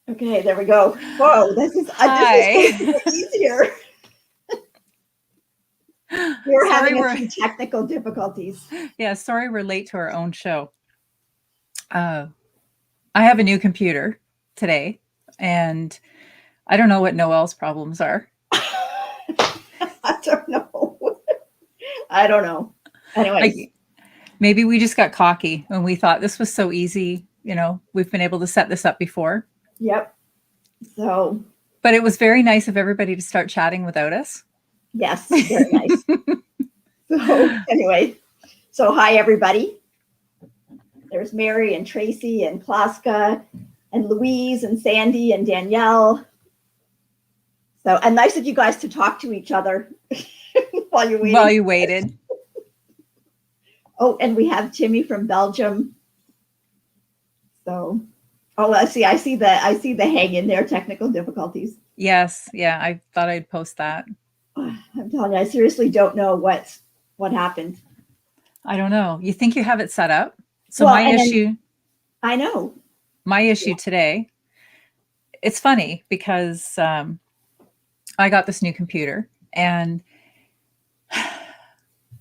Okay, there we go. Whoa, this is Hi. easier. We're Sorry having a we're few technical difficulties. sorry we're late to our own show. I have a new computer today, and I don't know what Noelle's problems are. I don't know. I don't know. Anyways, Like maybe we just got cocky when we thought this was so easy. We've been able to set this up before. yep. So, But it was very nice of everybody to start chatting without us. yes, very nice. So, anyway, so hi, everybody. There's Mary and Tracy and Klaska and Louise and Sandy and Danielle. So, and nice of you guys to talk to each other while you're waiting. While you waited. Oh, and we have Timmy from Belgium. So, oh, I see the hang in there, technical difficulties. Yes, yeah, I thought I'd post that. I'm telling you, I seriously don't know what happened. I don't know. You think you have it set up? So Well, my and issue then I know. today, it's funny because I got this new computer, and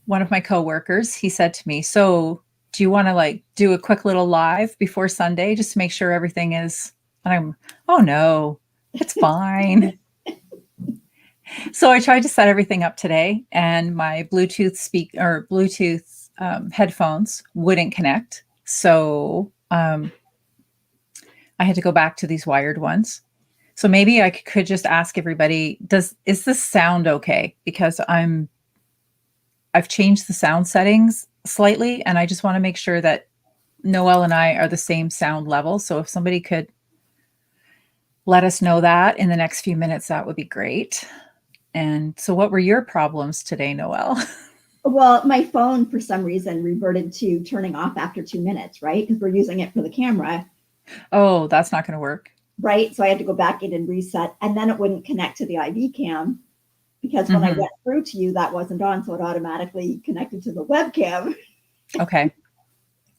one of my coworkers, he said to me, "So, do you want to like do a quick little live before Sunday just to make sure everything is?" And I'm, "Oh no, it's fine." So I tried to set everything up today, and my Bluetooth headphones wouldn't connect. So I had to go back to these wired ones. So maybe I could just ask everybody, is this sound okay? Because I've changed the sound settings slightly, and I just want to make sure that Noelle and I are the same sound level. So if somebody could let us know that in the next few minutes, that would be great. And so what were your problems today, Noelle? Well, my phone for some reason reverted to turning off after 2 minutes, right? Because we're using it for the camera, Oh, that's not going to work. right? So I had to go back in and reset, and then it wouldn't connect to the IV cam because when I Mm-hmm. went through to you, that wasn't on, so it automatically connected to the webcam. Okay.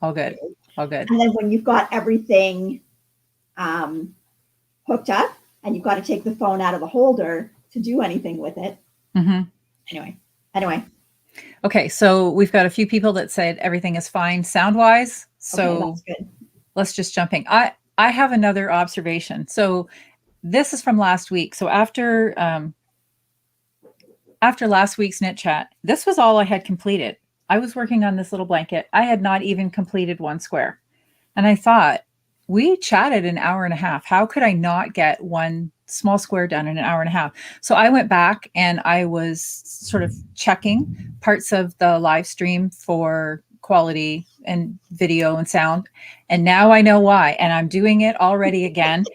All good. All good. And then when you've got everything um, hooked up, and you've got to take the phone out of the holder to do anything with it. Mm-hmm. Anyway. Okay. So we've got a few people that said everything is fine sound wise. So Okay, that's good. let's just jump in. I have another observation. So this is from last week. So after last week's KnitChat, this was all I had completed. I was working on this little blanket. I had not even completed one square. And I thought, we chatted an hour and a half. How could I not get one small square done in an hour and a half? So I went back and I was sort of checking parts of the live stream for quality and video and sound. And now I know why. And I'm doing it already again.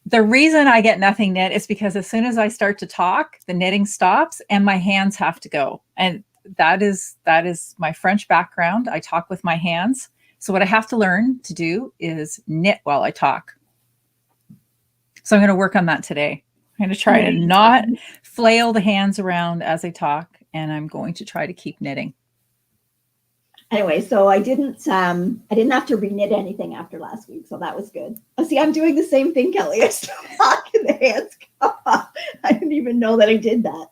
The reason I get nothing knit is because as soon as I start to talk, the knitting stops and my hands have to go. And that is my French background. I talk with my hands. So what I have to learn to do is knit while I talk. So I'm going to work on that today. I'm going to try to not flail the hands around as I talk, and I'm going to try to keep knitting. Anyway, so I didn't have to reknit anything after last week, so that was good. See, I'm doing the same thing, Kelly. I still talk and the hands come off. I didn't even know that I did that.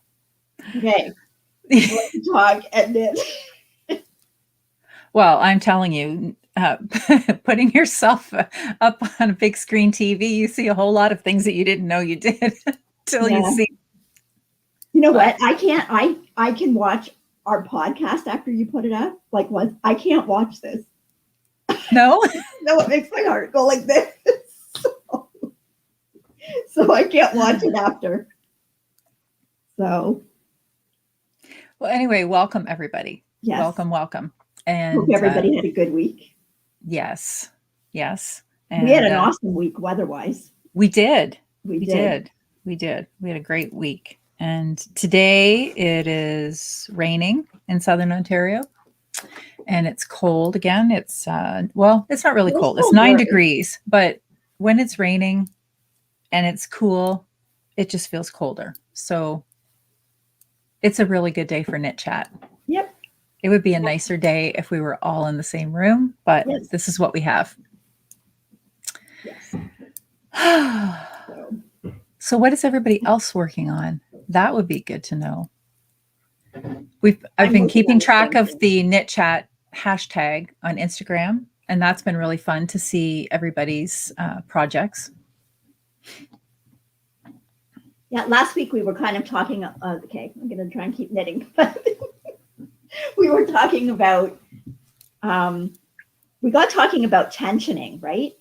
Okay, talk and knit. Well, I'm telling you, putting yourself up on a big screen TV, you see a whole lot of things that you didn't know you did until you see. You know what? I can watch our podcast after you put it up. Like once, I can't watch this. No? No, it makes my heart go like this. So I can't watch it after. So. Well, anyway, welcome everybody. Yes. Welcome. And hope everybody had a good week. Yes. And we had an awesome week weather-wise. We did. We had a great week. And today it is raining in Southern Ontario. And it's cold again. It's it's not really cold. It's 9 degrees, but when it's raining and it's cool, it just feels colder. So it's a really good day for KnitChat. Yep. It would be a nicer day if we were all in the same room, but This is what we have. Yes. So So what is everybody else working on? That would be good to know. I've I'm been working on keeping the track same of thing. the KnitChat hashtag on Instagram, and that's been really fun to see everybody's projects. Yeah, last week we were kind of talking. Okay, I'm going to try and keep knitting. We were talking about. We got talking about tensioning, right?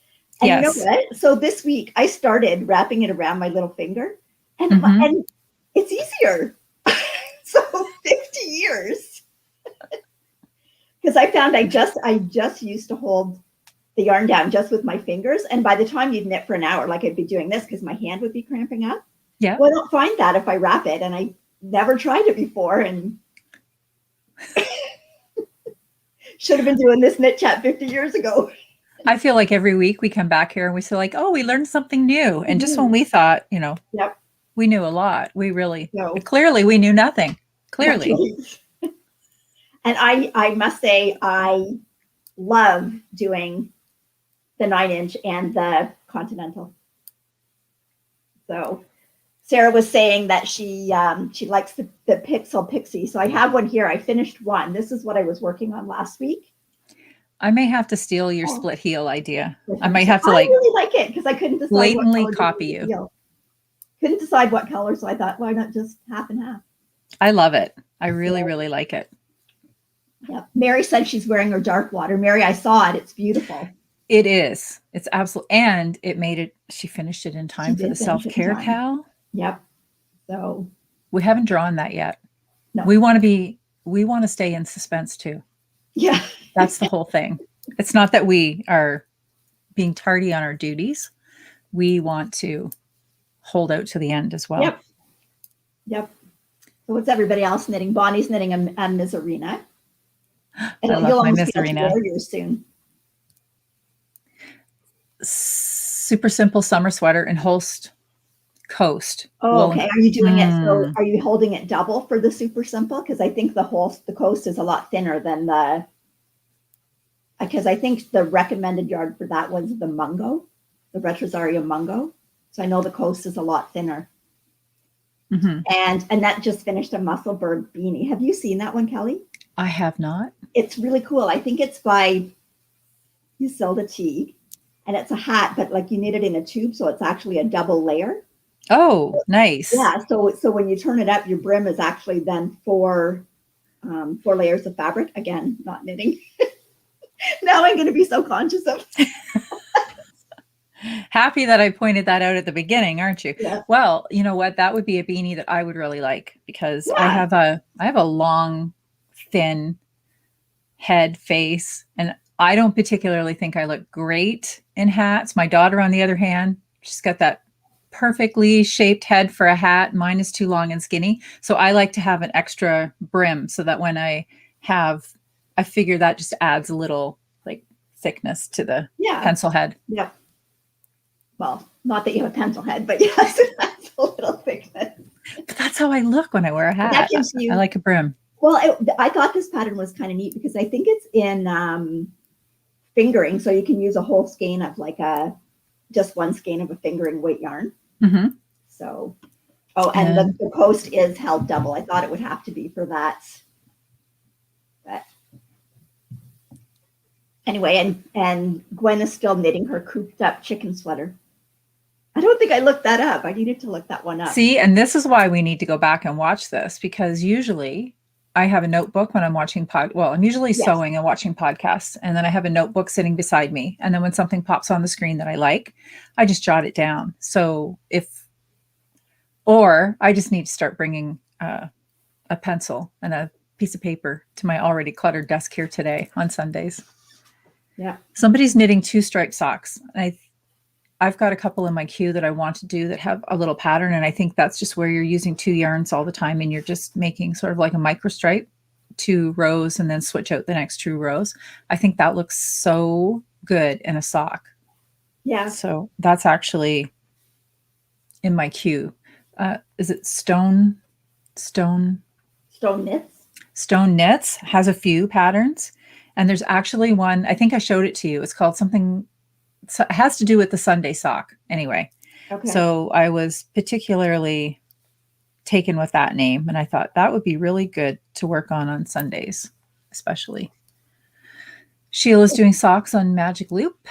And you know Yes. what? So this week I started wrapping it around my little finger, and Mm-hmm. and it's easier. So 50 years, because I found I just used to hold the yarn down just with my fingers, and by the time you'd knit for an hour, like I'd be doing this because my hand would be cramping up. Yeah. Well, I don't find that if I wrap it, and I never tried it before, and should have been doing this KnitChat 50 years ago. I feel like every week we come back here and we say like, oh, we learned something new. And just when we thought, Yep. we knew a lot, we really, So clearly we knew nothing. that's Clearly. right. And I must say I love doing the 9-inch and the Continental. So Sarah was saying that she likes the Pixel Pixie. So I have one here. I finished one. This is what I was working on last week. I may have to steal your Oh, split heel idea. I different. might So have to I like really like it because I couldn't decide what blatantly color to copy do you. the heel. Couldn't decide what color, so I thought, why not just half and half? I love it. I really, really like it. Yeah. Mary said she's wearing her dark water. Mary, I saw it. It's beautiful. It is. It's absolutely, and it made it, she finished it in She time for the did finish it in self-care time. cal. Yep. So We haven't drawn that yet. no. We want to stay in suspense too. Yeah. That's the whole thing. It's not that we are being tardy on our duties. We want to hold out to the end as well. Yep. Yep. So what's everybody else knitting? Bonnie's knitting a Mizarina. And I love you'll my almost be able to Mizarina. wear yours soon. Super simple summer sweater in Holst Coast. Oh, okay. Are you doing it? So are you holding it double for the super simple? Because I think the Coast is a lot thinner than because I think the recommended yard for that was the Mungo, the Retrosario Mungo. So I know the Coast is a lot thinner. Mm-hmm. And Annette just finished a Musselburgh beanie. Have you seen that one, Kelly? I have not. It's really cool. I think it's by Isilda Teague, and it's a hat, but like you knit it in a tube, so it's actually a double layer. Oh, nice. Yeah. So when you turn it up, your brim is actually then four layers of fabric. Again, not knitting. Now I'm going to be so conscious of. Happy that I pointed that out at the beginning, aren't you? Yeah. Well, you know what? That would be a beanie that I would really like because Yeah. I have a long, thin head face, and I don't particularly think I look great in hats. My daughter, on the other hand, she's got that perfectly shaped head for a hat. Mine is too long and skinny. So I like to have an extra brim so that when I figure that just adds a little like thickness to the pencil head. Yep. Well, not that you have a pencil head, but yes, that's a little thickness. But that's how I look when I wear a hat. That gives you, I like a brim. Well, I thought this pattern was kind of neat because I think it's in fingering, so you can use a whole skein of like just one skein of a fingering weight yarn. Mm-hmm. So, and the Coast is held double. I thought it would have to be for that. But anyway, and Gwen is still knitting her cooped up chicken sweater. I don't think I looked that up. I needed to look that one up. See, and this is why we need to go back and watch this, because usually I have a notebook when I'm watching I'm usually sewing and watching podcasts, and then I have a notebook sitting beside me. And then when something pops on the screen that I like, I just jot it down. So or I just need to start bringing a pencil and a piece of paper to my already cluttered desk here today on Sundays. Yeah. Somebody's knitting 2 striped socks. And I've got a couple in my queue that I want to do that have a little pattern. And I think that's just where you're using 2 yarns all the time. And you're just making sort of like a micro stripe, 2 rows, and then switch out the next 2 rows. I think that looks so good in a sock. Yeah. So that's actually in my queue. Is it Stone Knits? Stone Knits has a few patterns. And there's actually one, I think I showed it to you. It's called something so it has to do with the Sunday sock anyway. Okay. So I was particularly taken with that name, and I thought that would be really good to work on Sundays, especially. Sheila's doing socks on Magic Loop,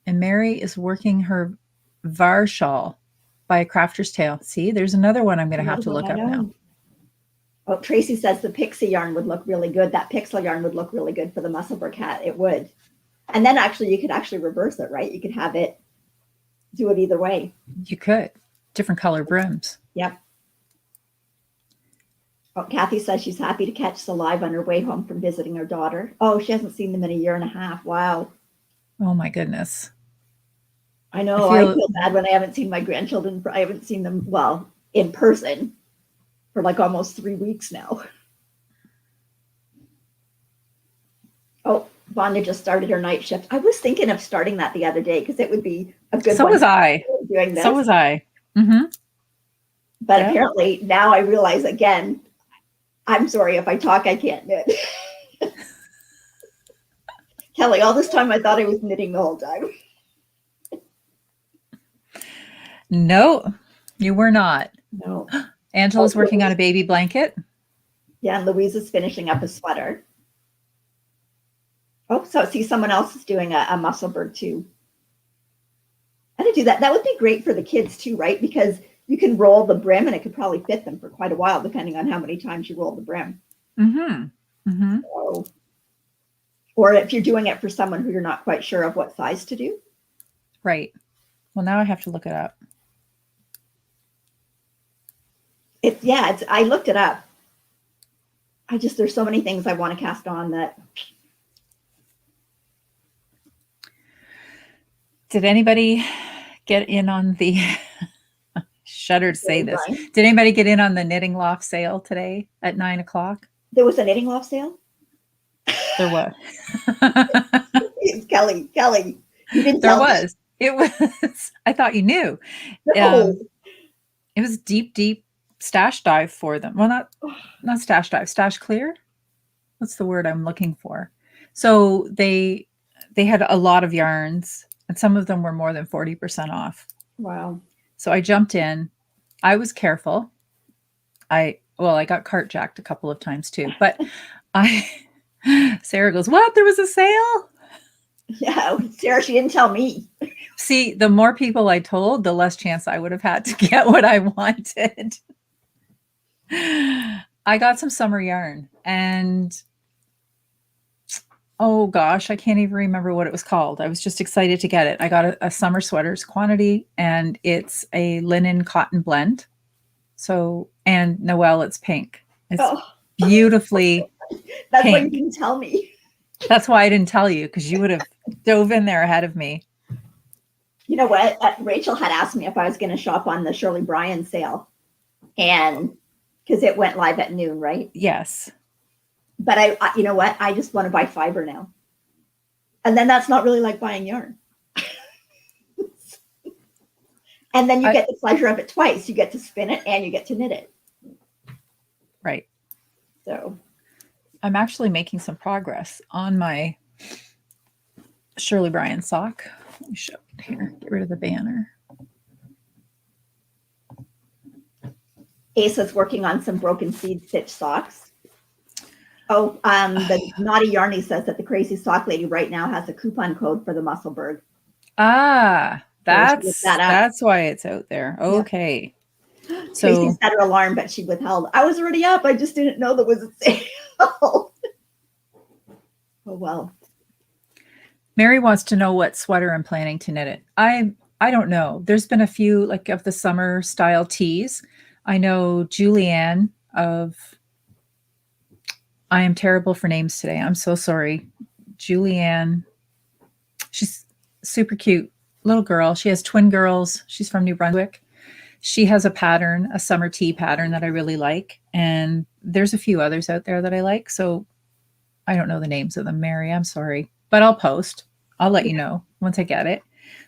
and Mary is working her var shawl by a Crafter's Tale. See, there's another one I'm going to have to look up now. Oh, Tracy says the pixie yarn would look really good. That pixel yarn would look really good for the Musselburgh hat. It would. And then actually you could actually reverse it, right? You could have it, do it either way. You could. Different color brims. Yep. Oh, Kathy says she's happy to catch the live on her way home from visiting her daughter. Oh, she hasn't seen them in a year and a half. Wow. Oh my goodness. I know. I feel bad when I haven't seen my grandchildren. I haven't seen them, well, in person for like almost 3 weeks now. Oh, Vonda just started her night shift. I was thinking of starting that the other day because it would be a good So one. was I. Doing this. So was I. Mm-hmm. But apparently now I realize again, I'm sorry if I talk, I can't knit. Kelly, all this time I thought I was knitting the whole time. No, you were not. No. Angela's working on a baby blanket. Yeah, and Louise is finishing up a sweater. Oh, so see, someone else is doing a Musselburgh too. I didn't do that. That would be great for the kids too, right? Because you can roll the brim and it could probably fit them for quite a while, depending on how many times you roll the brim. Mm-hmm. Mm-hmm. So, or if you're doing it for someone who you're not quite sure of what size to do. Right. Well, now I have to look it up. I looked it up. There's so many things I want to cast on that. Did anybody get in on the, shudder to say this. Did anybody get in on the Knitting Loft sale today at 9 o'clock? There was a Knitting Loft sale? There was. Kelly, you didn't There tell was. Me. It was. I thought you knew. No. It was deep stash dive for them. Well, not stash dive, stash clear. What's the word I'm looking for? So they had a lot of yarns, and some of them were more than 40% off. Wow. So I jumped in. I was careful. I got cart jacked a couple of times too, but Sarah goes, "What? There was a sale?" Yeah, Sarah, she didn't tell me. See, the more people I told, the less chance I would have had to get what I wanted. I got some summer yarn, and oh gosh, I can't even remember what it was called. I was just excited to get it. I got a summer sweaters quantity, and it's a linen cotton blend. So, and Noelle, it's pink. It's beautifully That's pink. why you didn't tell me. That's why I didn't tell you, because you would have dove in there ahead of me. You know what? Rachel had asked me if I was going to shop on the Shirley Bryan sale, and because it went live at noon, right? Yes. But I you know what? I just want to buy fiber now. And then that's not really like buying yarn. And then you get the pleasure of it twice. You get to spin it and you get to knit it. Right. So I'm actually making some progress on my Shirley Bryan sock. Let me show it here. Get rid of the banner. Asa's working on some broken seed stitch socks. Oh, the Naughty Yarny says that the Crazy Sock Lady right now has a coupon code for the Musselburgh. Ah, that's why it's out there. Okay. Yeah. So Tracy set her alarm, but she withheld. I was already up. I just didn't know there was a sale. Oh well. Mary wants to know what sweater I'm planning to knit it. I don't know. There's been a few like of the summer style tees. I know Julianne of, I am terrible for names today. I'm so sorry. Julianne. She's super cute little girl. She has twin girls. She's from New Brunswick. She has a pattern, a summer tee pattern that I really like. And there's a few others out there that I like. So I don't know the names of them, Mary. I'm sorry, but I'll post. I'll let you know once I get it.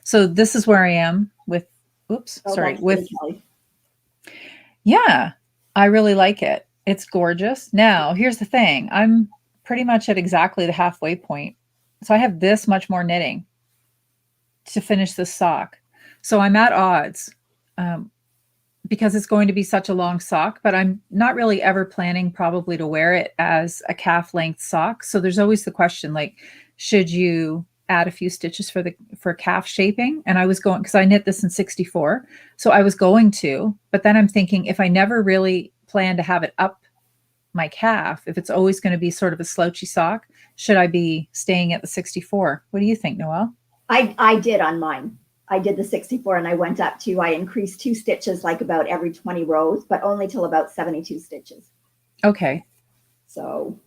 So this is where I am with, yeah, I really like it. It's gorgeous. Now, here's the thing. I'm pretty much at exactly the halfway point. So I have this much more knitting. to finish this sock. So I'm at odds because it's going to be such a long sock, but I'm not really ever planning probably to wear it as a calf length sock. So there's always the question, like, should you add a few stitches for calf shaping? And I was going, because I knit this in 64. So I was going to, but then I'm thinking, if I never really plan to have it up my calf, if it's always going to be sort of a slouchy sock, should I be staying at the 64? What do you think, Noelle? I did on mine. I did the 64 and I went up to, I increased 2 stitches like about every 20 rows, but only till about 72 stitches. Okay. So,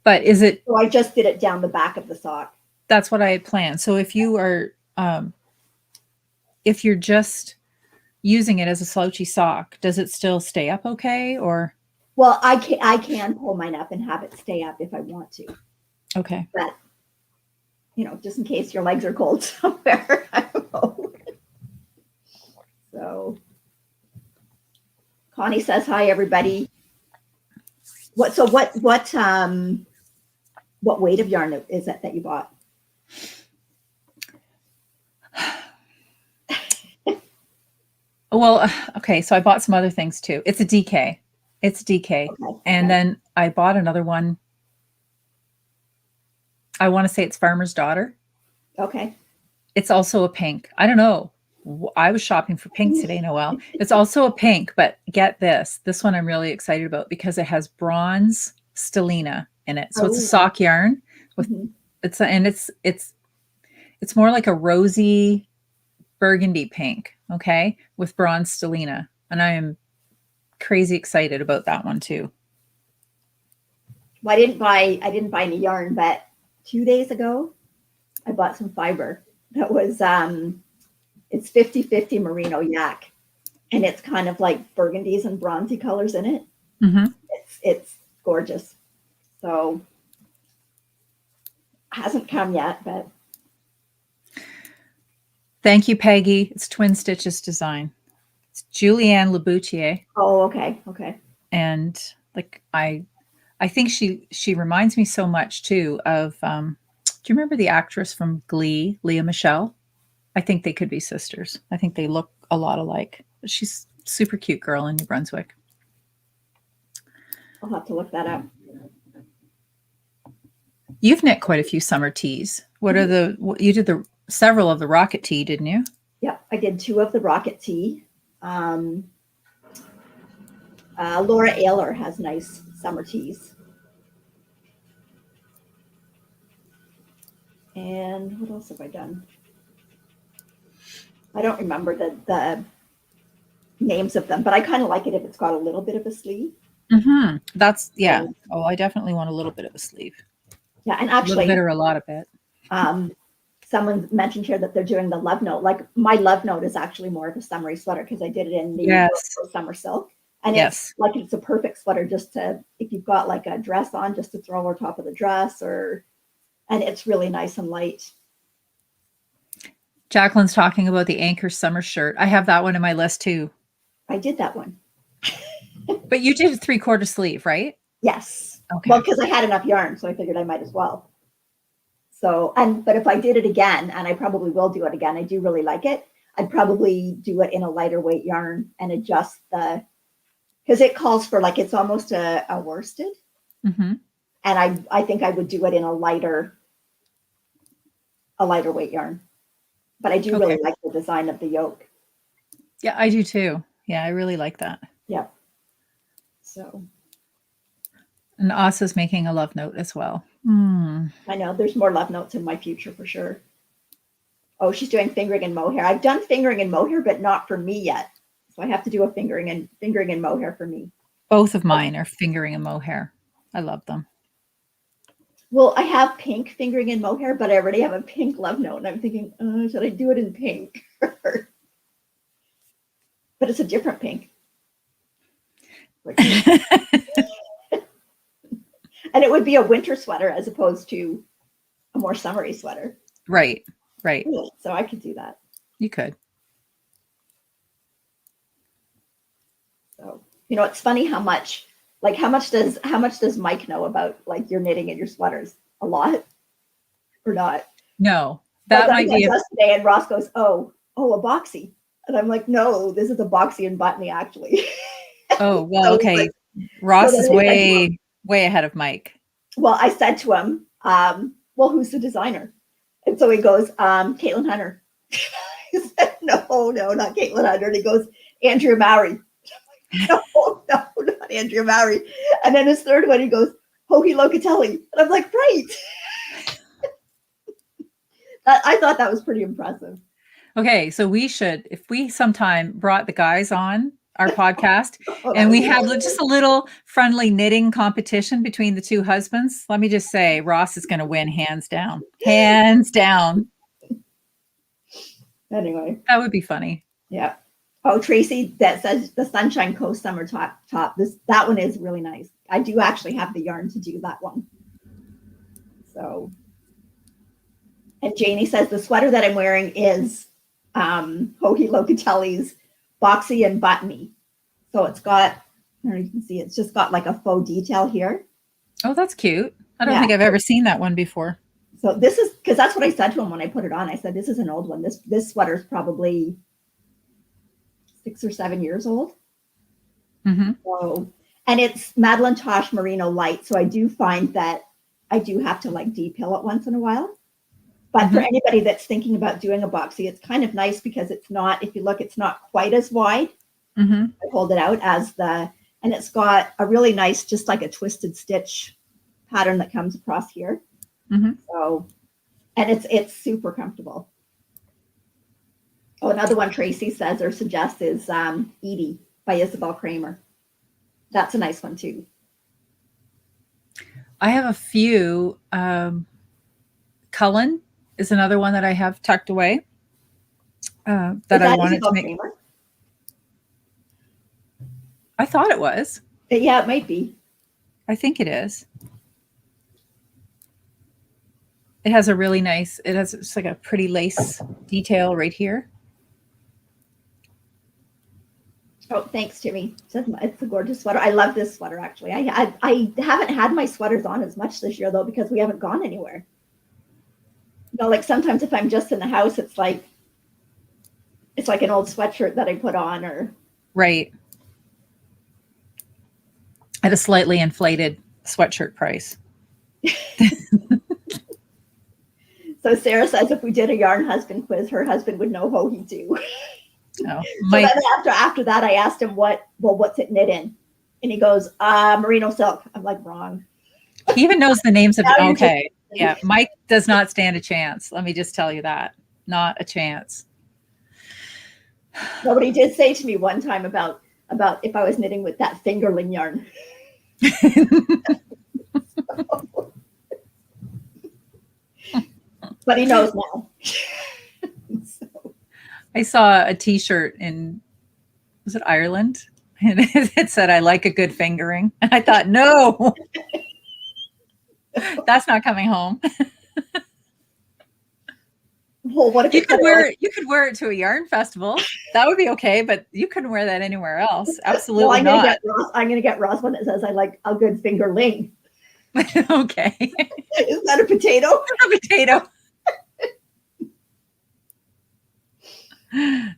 but is it, so I just did it down the back of the sock. That's what I had planned. So if you are, if you're just using it as a slouchy sock, does it still stay up okay? Or? Well, I can pull mine up and have it stay up if I want to. Okay. But, you know, just in case your legs are cold somewhere. I don't know. So, Connie says, hi, everybody. What weight of yarn is it that you bought? Well, okay. So I bought some other things too. It's a DK. Okay. And then I bought another one. I want to say it's Farmer's Daughter. Okay. It's also a pink. I don't know. I was shopping for pink today, Noelle. It's also a pink, but get this. This one I'm really excited about because it has bronze stellina in it. So it's a sock yarn with it's more like a rosy burgundy pink, okay, with bronze stellina. And I am crazy excited about that one too. Well, I didn't buy any yarn, but 2 days ago I bought some fiber that was it's 50-50 merino yak, and it's kind of like burgundies and bronzy colors in it. Mm-hmm. It's gorgeous. So hasn't come yet, but thank you, Peggy. It's Twin Stitches Design. It's Julianne Laboutier. Oh, okay. Okay. And like I think she reminds me so much too of do you remember the actress from Glee, Leah Michelle? I think they could be sisters. I think they look a lot alike. She's a super cute girl in New Brunswick. I'll have to look that up. You've knit quite a few summer tees. What are you did several of the rocket tee, didn't you? Yep, I did 2 of the rocket tee. Laura Ayler has nice summer tees. And what else have I done? I don't remember the names of them, but I kind of like it if it's got a little bit of a sleeve. Mm-hmm. That's, yeah. Oh, I definitely want a little bit of a sleeve. Yeah, and actually, a little bit or a lot of it. Someone mentioned here that they're doing the love note. Like my love note is actually more of a summery sweater because I did it in the summer silk, and it's like it's a perfect sweater just to, if you've got like a dress on, just to throw over top of the dress, and it's really nice and light. Jacqueline's talking about the Anchor summer shirt. I have that one in my list too. I did that one. But you did a 3/4 sleeve, right? Yes. Okay. Well, because I had enough yarn, so I figured I might as well. So, but if I did it again, and I probably will do it again, I do really like it. I'd probably do it in a lighter weight yarn and adjust because it calls for like, it's almost a worsted. Mm-hmm. And I think I would do it in a lighter weight yarn. But I do really like the design of the yoke. Yeah, I do too. Yeah, I really like that. Yeah. So. And Asa's making a love note as well. I know there's more love notes in my future for sure. Oh, she's doing fingering and mohair. I've done fingering and mohair, but not for me yet. So I have to do a fingering and mohair for me. Both of mine are fingering and mohair. I love them. Well, I have pink fingering and mohair, but I already have a pink love note. And I'm thinking, should I do it in pink? But it's a different pink. And it would be a winter sweater as opposed to a more summery sweater. Right. So I could do that. You could. So, you know, it's funny how much does Mike know about like your knitting and your sweaters? A lot or not? No, That I might got be yesterday, and Ross goes, "Oh, a boxy," and I'm like, "No, this is a boxy and buttoney actually." oh, well, So he's okay. like, Ross so is then I said to him, way ahead of Mike. well, I said to him, "Well, who's the designer?" And so he goes, "Caitlin Hunter." I said, "No, not Caitlin Hunter." And he goes, "Andrea Mowry." No, not Andrea Mowry. And then his third one, he goes, "Hoagie Locatelli." And I'm like, right. I thought that was pretty impressive. Okay, so we should, if we sometime brought the guys on our podcast Oh, and we had just a little friendly knitting competition between the two husbands, let me just say Ross is going to win hands down. Hands down. Anyway. That would be funny. Yeah. Oh, Tracy, that says the Sunshine Coast summer top. That one is really nice. I do actually have the yarn to do that one. So, and Janie says the sweater that I'm wearing is Hoagie Locatelli's boxy and buttony. So it's got, I don't know if you can see, it's just got like a faux detail here. Oh, that's cute. I don't think I've ever seen that one before. So this is, because that's what I said to him when I put it on. I said, this is an old one. This sweater is probably 6 or 7 years old. Mm-hmm. So, and it's Madeline Tosh Merino Light. So I do find that I do have to like depill it once in a while. But for anybody that's thinking about doing a boxy, it's kind of nice because it's not, if you look, it's not quite as wide. I hold it out as and it's got a really nice, just like a twisted stitch pattern that comes across here. So, and it's super comfortable. Oh, another one Tracy says or suggests is Edie by Isabel Kramer. That's a nice one too. I have a few. Cullen is another one that I have tucked away that I wanted Isabel to make. Kramer? I thought it was. Yeah, it might be. I think it is. It has a really nice, it's like a pretty lace detail right here. Oh, thanks, Timmy. It's a gorgeous sweater. I love this sweater, actually. I haven't had my sweaters on as much this year, though, because we haven't gone anywhere. You know, like sometimes if I'm just in the house, it's like an old sweatshirt that I put on or. Right. At a slightly inflated sweatshirt price. So Sarah says if we did a yarn husband quiz, her husband would know Hoagie too. Oh, so then after that, I asked him what's it knit in? And he goes, merino silk. I'm like, wrong. He even knows the names of it. Okay. Yeah. Mike does not stand a chance. Let me just tell you that. Not a chance. Nobody did say to me one time about if I was knitting with that fingerling yarn. But he knows now. So. I saw a t-shirt was it Ireland? And it said, "I like a good fingering." And I thought, no, that's not coming home. Well, what if you could wear it to a yarn festival? That would be okay, but you couldn't wear that anywhere else. Absolutely well, not. I'm gonna get Ross one that says I like a good fingerling. Okay. Is that a potato? A potato.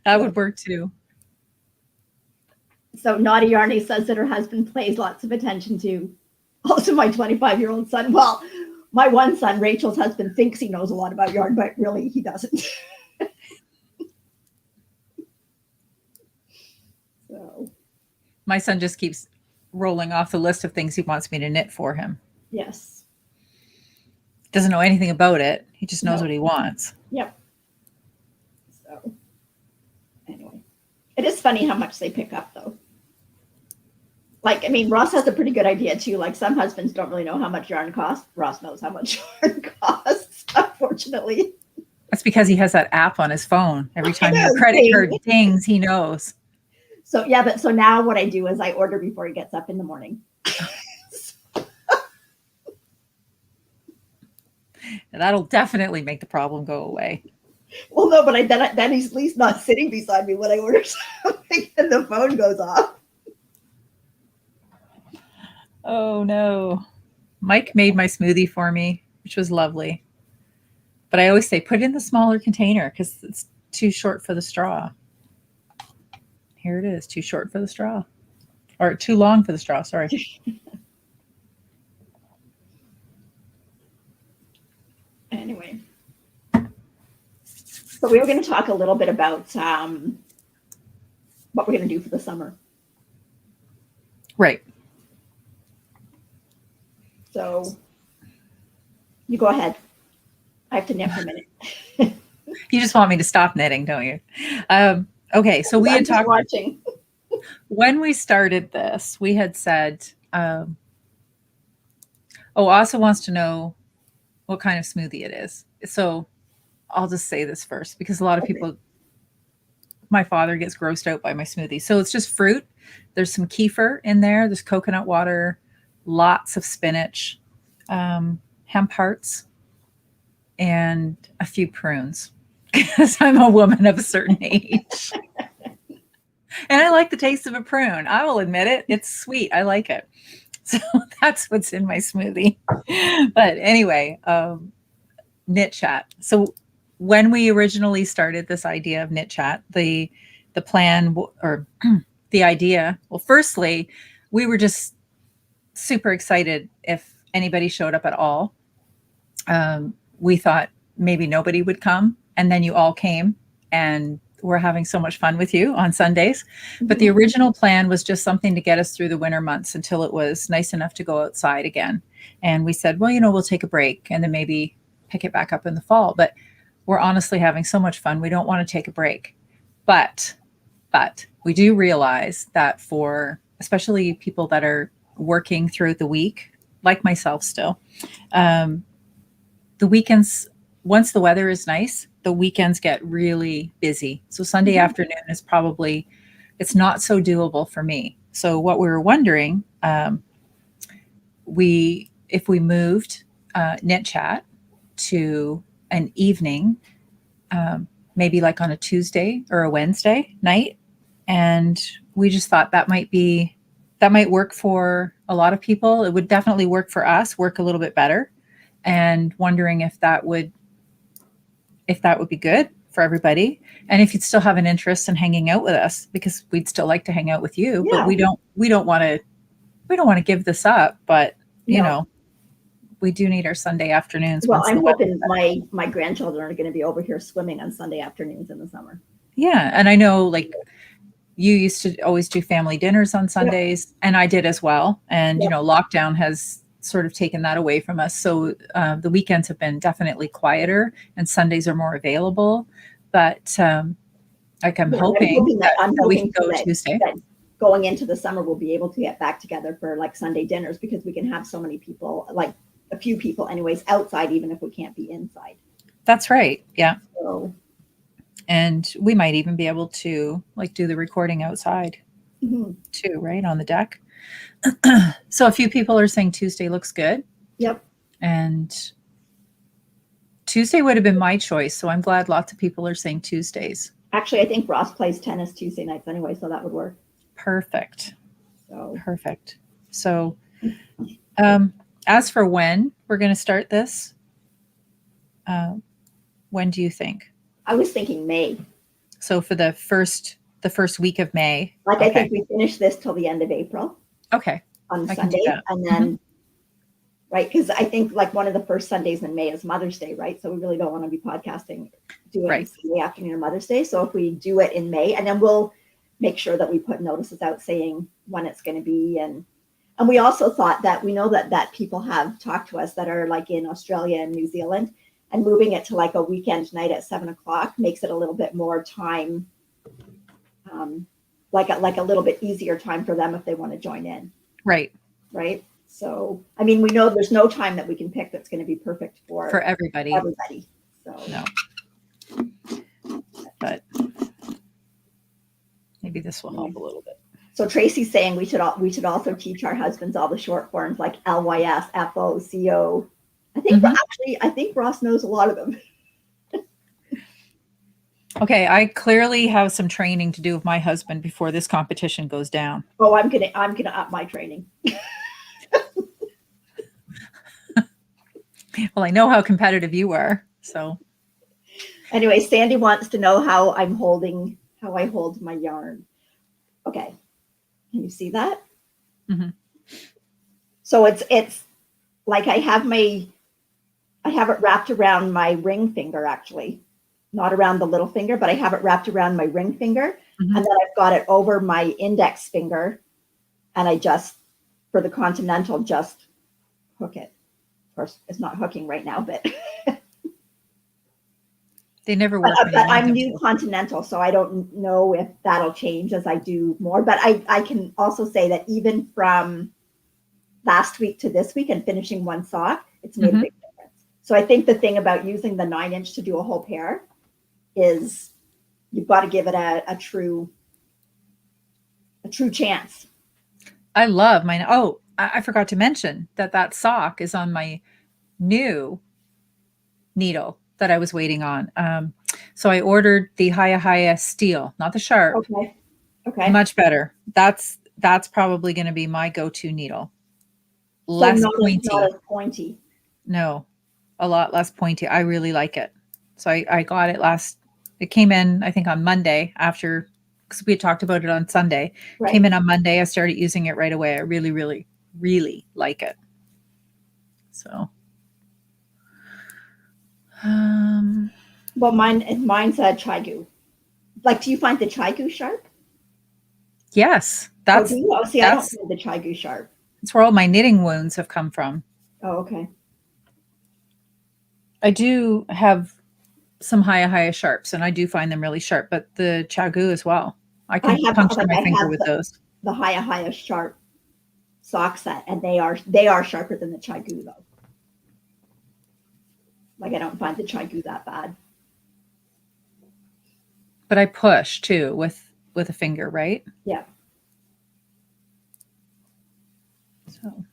That would work too. So Naughty Yarny says that her husband pays lots of attention to. Also, my 25-year-old son. Well, my one son, Rachel's husband, thinks he knows a lot about yarn, but really he doesn't. So, my son just keeps rolling off the list of things he wants me to knit for him. Yes. Doesn't know anything about it. He just knows what he wants. Yep. So, anyway, it is funny how much they pick up, though. Like, I mean, Ross has a pretty good idea, too. Like, some husbands don't really know how much yarn costs. Ross knows how much yarn costs, unfortunately. That's because he has that app on his phone. Every time your credit card dings, he knows. So, yeah, but so now what I do is I order before he gets up in the morning. That'll definitely make the problem go away. Well, no, but then he's at least not sitting beside me when I order something and the phone goes off. Oh, no. Mike made my smoothie for me, which was lovely. But I always say put it in the smaller container because it's too short for the straw. Here it is, too short for the straw. Or too long for the straw, sorry. Anyway. So we were going to talk a little bit about what we're going to do for the summer. Right. So you go ahead. I have to knit for a minute. You just want me to stop knitting, don't you? Okay, so we had talked watching. When we started this, we had said, Asa wants to know what kind of smoothie it is. So I'll just say this first because a lot of people, my father gets grossed out by my smoothie. So it's just fruit. There's some kefir in there. There's coconut water, lots of spinach, hemp hearts, and a few prunes because I'm a woman of a certain age. And I like the taste of a prune. I will admit it. It's sweet. I like it. So that's what's in my smoothie. But anyway, KnitChat. So when we originally started this idea of KnitChat, the plan or the idea, well, firstly, we were just super excited if anybody showed up at all. We thought maybe nobody would come, and then you all came, and we're having so much fun with you on Sundays. But the original plan was just something to get us through the winter months until it was nice enough to go outside again. And we said, well, we'll take a break and then maybe pick it back up in the fall. But we're honestly having so much fun. We don't want to take a break. But we do realize that for especially people that are working throughout the week, like myself still, the weekends, once the weather is nice, the weekends get really busy. So Sunday afternoon is probably, it's not so doable for me. So what we were wondering, if we moved KnitChat to an evening, maybe like on a Tuesday or a Wednesday night. And we just thought that might work for a lot of people. It would definitely work for us, work a little bit better. And wondering if that would be good for everybody. And if you'd still have an interest in hanging out with us, because we'd still like to hang out with you, but we don't want to give this up, but we do need our Sunday afternoons. Well, I'm hoping my grandchildren are going to be over here swimming on Sunday afternoons in the summer. Yeah. And I know like you used to always do family dinners on Sundays, and I did as well. And, lockdown has sort of taken that away from us. So the weekends have been definitely quieter and Sundays are more available. But I'm hoping that we can go Tuesday. That going into the summer, we'll be able to get back together for like Sunday dinners because we can have so many people, like a few people anyways, outside, even if we can't be inside. That's right. Yeah. So, and we might even be able to like do the recording outside too, right? On the deck. So a few people are saying Tuesday looks good. Yep. And Tuesday would have been my choice. So I'm glad lots of people are saying Tuesdays. Actually, I think Ross plays tennis Tuesday nights anyway, so that would work. Perfect. So perfect. So as for when we're going to start this, when do you think? I was thinking May. So for the first week of May. Like I think we finish this till the end of April. Okay. On Sunday, and then right, because I think like one of the first Sundays in May is Mother's Day, right? So we really don't want to be podcasting Sunday afternoon or Mother's Day. So if we do it in May, and then we'll make sure that we put notices out saying when it's going to be, and we also thought that we know that people have talked to us that are like in Australia and New Zealand, and moving it to like a weekend night at 7:00 makes it a little bit more time, like a little bit easier time for them if they want to join in. Right. So, I mean, we know there's no time that we can pick that's going to be perfect for everybody. So, no. But maybe this will help a little bit. So Tracy's saying we should also teach our husbands all the short forms like LYS, FO, CO. I think Ross knows a lot of them. Okay, I clearly have some training to do with my husband before this competition goes down. Oh, I'm gonna up my training. Well, I know how competitive you are. So Anyway, Sandy wants to know how I hold my yarn. Okay. Can you see that? mm-hmm. So it's like I have it wrapped around my ring finger, actually, not around the little finger, but I have it wrapped around my ring finger. Mm-hmm. And then I've got it over my index finger. And I just, for the continental, just hook it. Of course, it's not hooking right now, but They never work. but I'm new continental, so I don't know if that'll change as I do more. But I can also say that even from last week to this week and finishing one sock, it's made a big difference. So I think the thing about using the 9-inch to do a whole pair is you've got to give it a true chance. I love mine. Oh, I forgot to mention that sock is on my new needle that I was waiting on. So I ordered the Haya steel, not the sharp. Okay. Much better. That's probably going to be my go-to needle. Less pointy. Not as pointy. No, a lot less pointy. I really like it. So I got it it came in, I think, on Monday after, because we had talked about it on Sunday. Right. Came in on Monday. I started using it right away. I really, really, really like it. So. Well, mine's a Chigu. Like, do you find the Chigu sharp? Yes. I don't find the Chigu sharp. That's where all my knitting wounds have come from. Oh, okay. I do have some Haya sharps, and I do find them really sharp, but the Chigu as well. I can puncture my finger with those. The Haya sharp sock set, and they are sharper than the Chigu, though. Like, I don't find the Chigu that bad. But I push too with a finger, right? Yeah. So.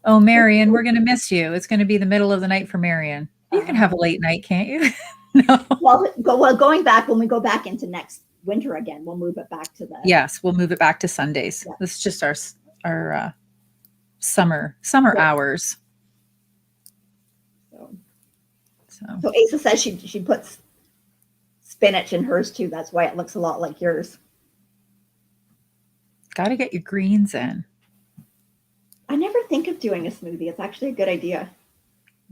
Oh, Marion, we're going to miss you. It's going to be the middle of the night for Marion. You can have a late night, can't you? No. Well, going back, when we go back into next winter again, we'll move it back to the. Yes, we'll move it back to Sundays. Yeah. This is just our summer hours. So Asa says she puts spinach in hers too. That's why it looks a lot like yours. Got to get your greens in. I never think of doing a smoothie. It's actually a good idea.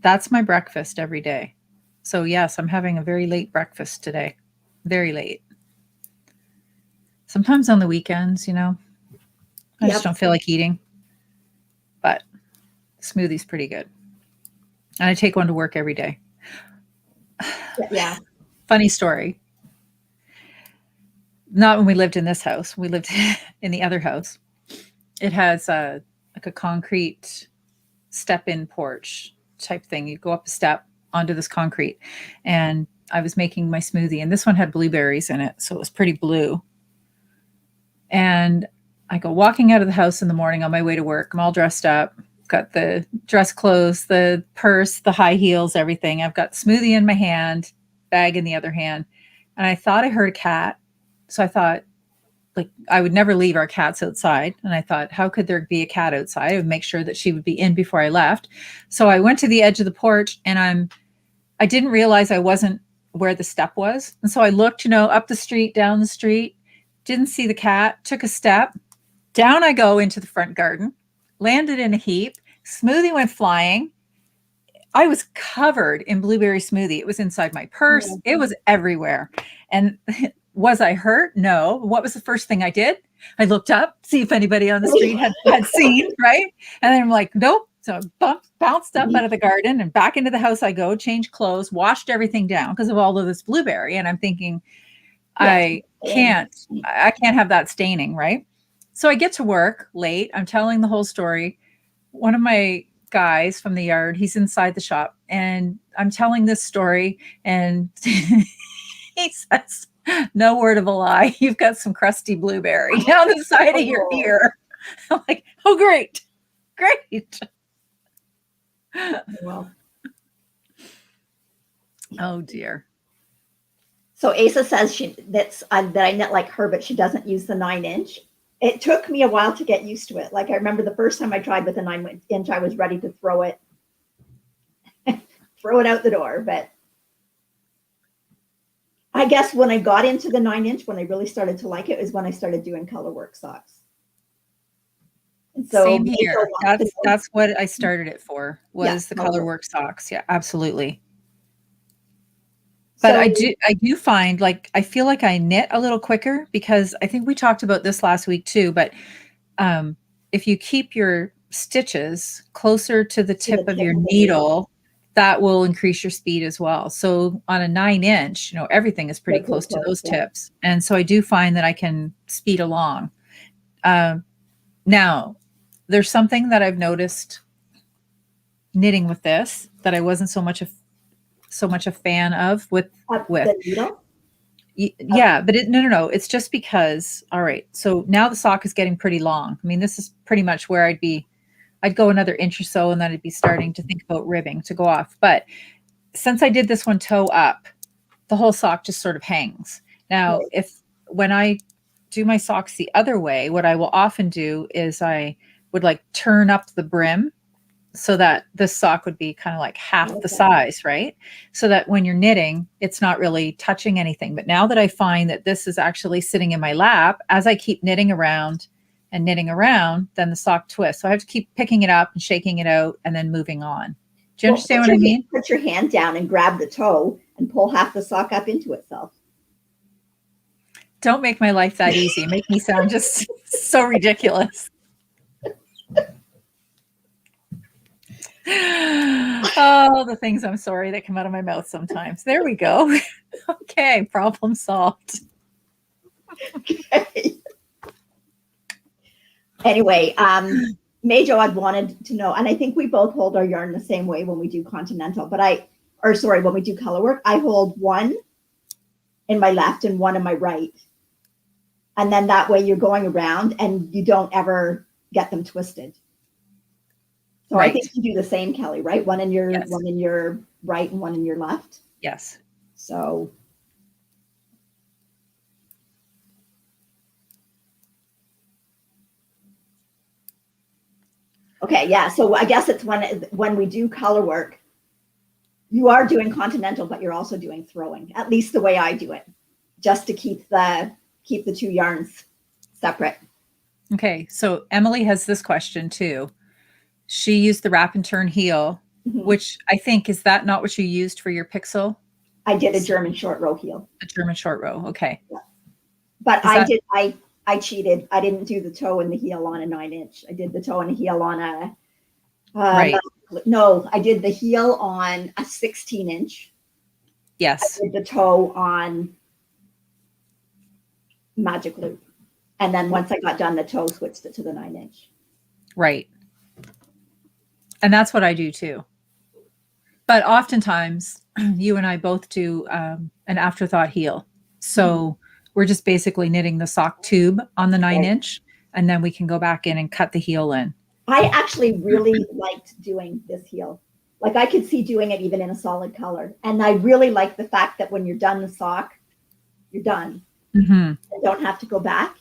That's my breakfast every day. So yes, I'm having a very late breakfast today. Very late. Sometimes on the weekends, I just don't feel like eating. But smoothie's pretty good. And I take one to work every day. Yeah. Funny story. Not when we lived in this house. We lived in the other house. It has a concrete step-in porch type thing. You go up a step onto this concrete, and I was making my smoothie, and this one had blueberries in it, so it was pretty blue. And I go walking out of the house in the morning on my way to work. I'm all dressed up, got the dress clothes, the purse, the high heels, everything. I've got smoothie in my hand, bag in the other hand, and I thought I heard a cat. So I thought, like, I would never leave our cats outside. And I thought, how could there be a cat outside? I would make sure that she would be in before I left. So I went to the edge of the porch, and I didn't realize I wasn't where the step was. And so I looked, up the street, down the street, didn't see the cat, took a step, down I go into the front garden, landed in a heap, smoothie went flying. I was covered in blueberry smoothie. It was inside my purse. Yeah. It was everywhere. And was I hurt? No. What was the first thing I did? I looked up, see if anybody on the street had seen, right? And then I'm like, nope. So I bounced up out of the garden and back into the house I go, changed clothes, washed everything down because of all of this blueberry. And I'm thinking, I can't have that staining, right? So I get to work late. I'm telling the whole story. One of my guys from the yard, he's inside the shop, and I'm telling this story, and he says, no word of a lie, you've got some crusty blueberry down the side of your ear. I'm like, oh, great. Well. Oh dear. So Asa says that I knit like her, but she doesn't use the 9-inch. It took me a while to get used to it. Like, I remember the first time I tried with the 9-inch, I was ready to throw it throw it out the door. But I guess when I got into the 9-inch, when I really started to like it, is when I started doing Colorwork socks. And so Same here. That's what I started it for, was the Colorwork. Colorwork socks. Yeah, absolutely. But So, I do find, like, I feel like I knit a little quicker, because I think we talked about this last week too, but if you keep your stitches closer to the tip of your needle, that will increase your speed as well. So on a 9-inch, everything is pretty close to those tips. And so I do find that I can speed along. Now, there's something that I've noticed knitting with this that I wasn't so much a fan of with the needle? Yeah, but no. It's just because, all right, so now the sock is getting pretty long. I mean, this is pretty much where I'd go another inch or so, and then I'd be starting to think about ribbing to go off. But since I did this one toe up, the whole sock just sort of hangs. Now, when I do my socks the other way, what I will often do is I would like turn up the brim so that this sock would be kind of like half the size, right? So that when you're knitting, it's not really touching anything. But now that I find that this is actually sitting in my lap, as I keep knitting around, then the sock twists. So I have to keep picking it up and shaking it out and then moving on. Do you understand what I mean? Put your hand down and grab the toe and pull half the sock up into itself. Don't make my life that easy. Make me sound just so ridiculous. Oh, the things I'm sorry that come out of my mouth sometimes. There we go. Okay, problem solved. Okay. Anyway, Major had wanted to know, and I think we both hold our yarn the same way when we do continental, when we do Colorwork, I hold one in my left and one in my right. And then that way you're going around and you don't ever get them twisted. So right. I think you do the same, Kelly, right? One in your right and one in your left. Yes. So okay, yeah. So I guess it's when we do Colorwork, you are doing continental, but you're also doing throwing, at least the way I do it, just to keep the two yarns separate. Okay, so Emily has this question too. She used the wrap and turn heel, which I think, is that not what you used for your pixel? I did a German short row heel. A German short row, okay. Yeah. But I cheated. I didn't do the toe and the heel on a 9-inch. I did the toe and the heel on a right. No, I did the heel on a 16-inch. Yes. I did the toe on magic loop. And then once I got done the toe, switched it to the 9-inch. Right. And that's what I do too. But oftentimes you and I both do an afterthought heel. So we're just basically knitting the sock tube on the 9-inch, and then we can go back in and cut the heel in. I actually really liked doing this heel. Like I could see doing it even in a solid color. And I really like the fact that when you're done the sock, you're done. And don't have to go back.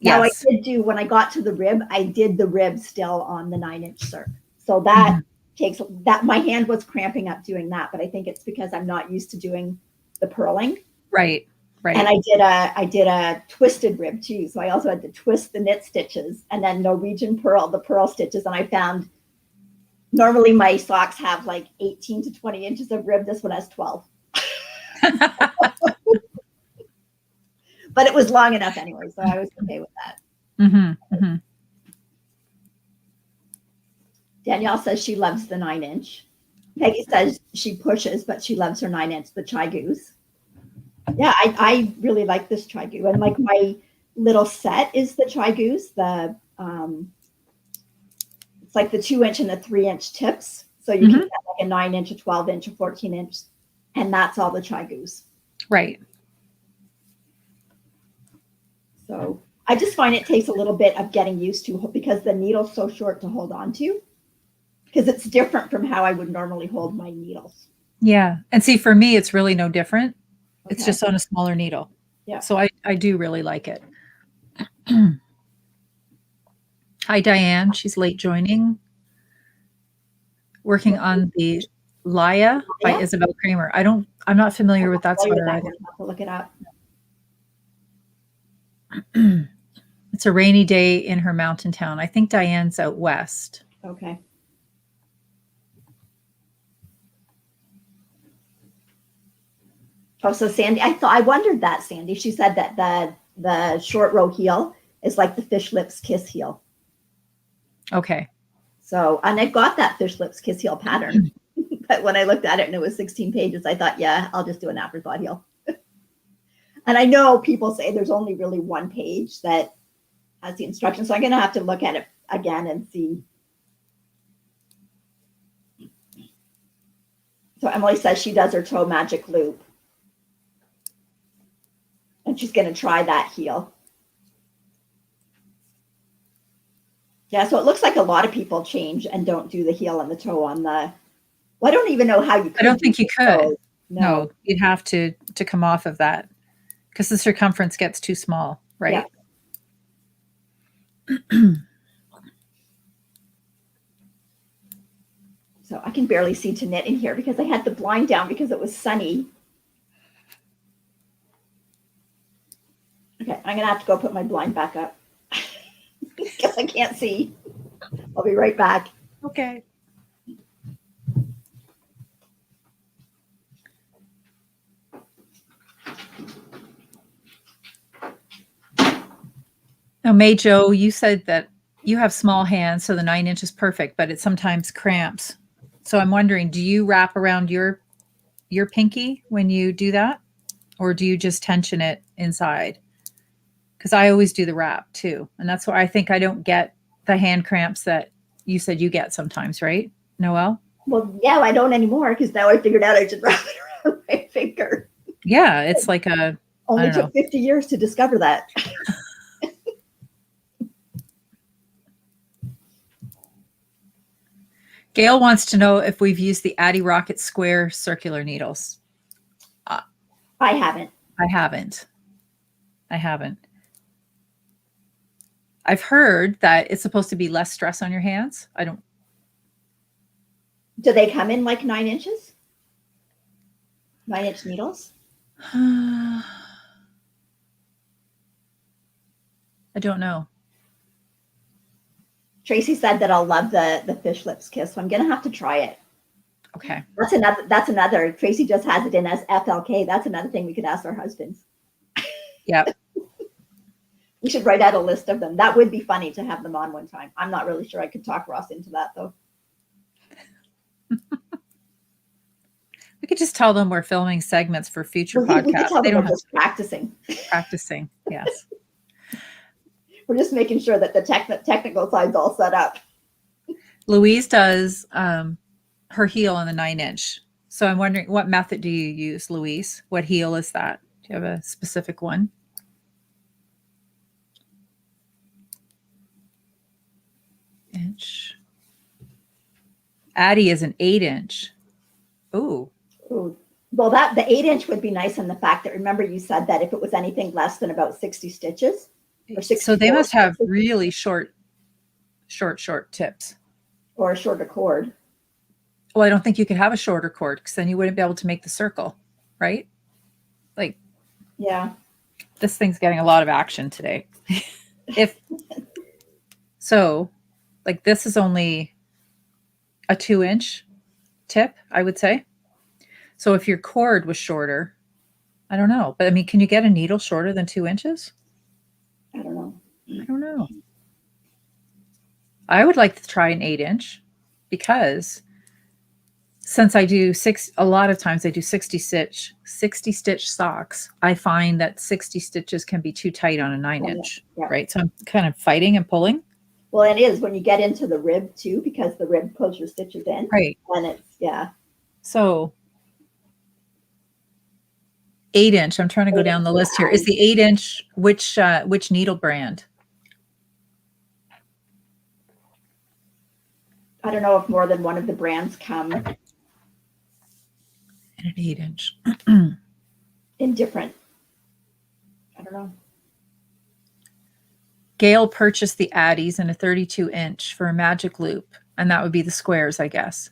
Now I did do, when I got to the rib, I did the rib still on the 9-inch circ. So that takes that, my hand was cramping up doing that, but I think it's because I'm not used to doing the purling. Right. And I did a twisted rib too. So I also had to twist the knit stitches and then Norwegian purl, the purl stitches. And I found normally my socks have like 18 to 20 inches of rib. This one has 12. But it was long enough anyway, so I was okay with that. Danielle says she loves the 9-inch. Peggy says she pushes, but she loves her 9-inch, the Chai Goose. Yeah, I really like this Chai Goose. And like my little set is the Chai Goose. It's like the 2-inch and the 3-inch tips. So you can get like a 9-inch, a 12-inch, a 14-inch, and that's all the Chai Goose. Right. So I just find it takes a little bit of getting used to, because the needle's so short to hold on to, because it's different from how I would normally hold my needles. Yeah. And see, for me, it's really no different. Okay. It's just on a smaller needle. Yeah. So I do really like it. Hi, Diane. She's late joining. Working on the Laya by Yeah. Isabel Kramer. I'm not familiar with that Familiar with sweater that either. one. I'll have to look it up. It's a rainy day in her mountain town. I think Diane's out west. Okay. Oh, so Sandy, I wondered that, Sandy. She said that the short row heel is like the fish lips kiss heel. Okay. So, and I've got that fish lips kiss heel pattern. But when I looked at it and it was 16 pages, I thought, yeah, I'll just do an afterthought heel. And I know people say there's only really one page that has the instructions. So I'm going to have to look at it again and see. So Emily says she does her toe magic loop. And she's going to try that heel. Yeah, so it looks like a lot of people change and don't do the heel and the toe on the. Well, I don't even know how you could. I don't think you could. Toe. No, you'd have to come off of that because the circumference gets too small, right? Yeah. So I can barely see to knit in here because I had the blind down because it was sunny. Okay, I'm going to have to go put my blind back up because I can't see. I'll be right back. Okay. Now, May Jo, you said that you have small hands, so the 9 inch is perfect, but it sometimes cramps. So I'm wondering, do you wrap around your pinky when you do that, or do you just tension it inside? Because I always do the wrap too, and that's why I think I don't get the hand cramps that you said you get sometimes, right, Noelle? Well, yeah, I don't anymore because now I figured out I should wrap it around my finger. Yeah, it's like a. Only took 50 years to discover that. Gail wants to know if we've used the Addy Rocket square circular needles. I haven't. I haven't. I've heard that it's supposed to be less stress on your hands. I don't. Do they come in like 9 inches? 9-inch needles? I don't know. Tracy said that I'll love the fish lips kiss, so I'm gonna have to try it. Okay. That's another. Tracy just has it in as FLK. That's another thing we could ask our husbands. Yep. We should write out a list of them. That would be funny to have them on one time. I'm not really sure I could talk Ross into that though. We could just tell them we're filming segments for future podcasts. We could tell they them don't we're just practicing. Practicing, yes. We're just making sure that the technical side's all set up. Louise does her heel on the 9 inch. So I'm wondering, what method do you use, Louise? What heel is that? Do you have a specific one? Inch. Addy is an 8 inch. Ooh. Ooh. Well, the 8 inch would be nice in the fact that, remember you said that if it was anything less than about 60 stitches or 60. So they must have really short tips. Or a shorter cord. Well, I don't think you could have a shorter cord because then you wouldn't be able to make the circle, right? Like, yeah, this thing's getting a lot of action today. So, like this is only a 2 inch tip, I would say. So if your cord was shorter, I don't know. But I mean, can you get a needle shorter than 2 inches? I don't know. I would like to try an 8 inch because since I do a lot of times I do 60 stitch socks. I find that 60 stitches can be too tight on a 9 inch, right? So I'm kind of fighting and pulling. Well, it is when you get into the rib too, because the rib pulls your stitches in. Right. And it's, yeah. So 8 inch, I'm trying to go down the list here. Is the 8 inch, which needle brand? I don't know if more than one of the brands come. And an 8 inch. In different, I don't know. Gail purchased the Addies in a 32 inch for a magic loop, and that would be the squares, I guess.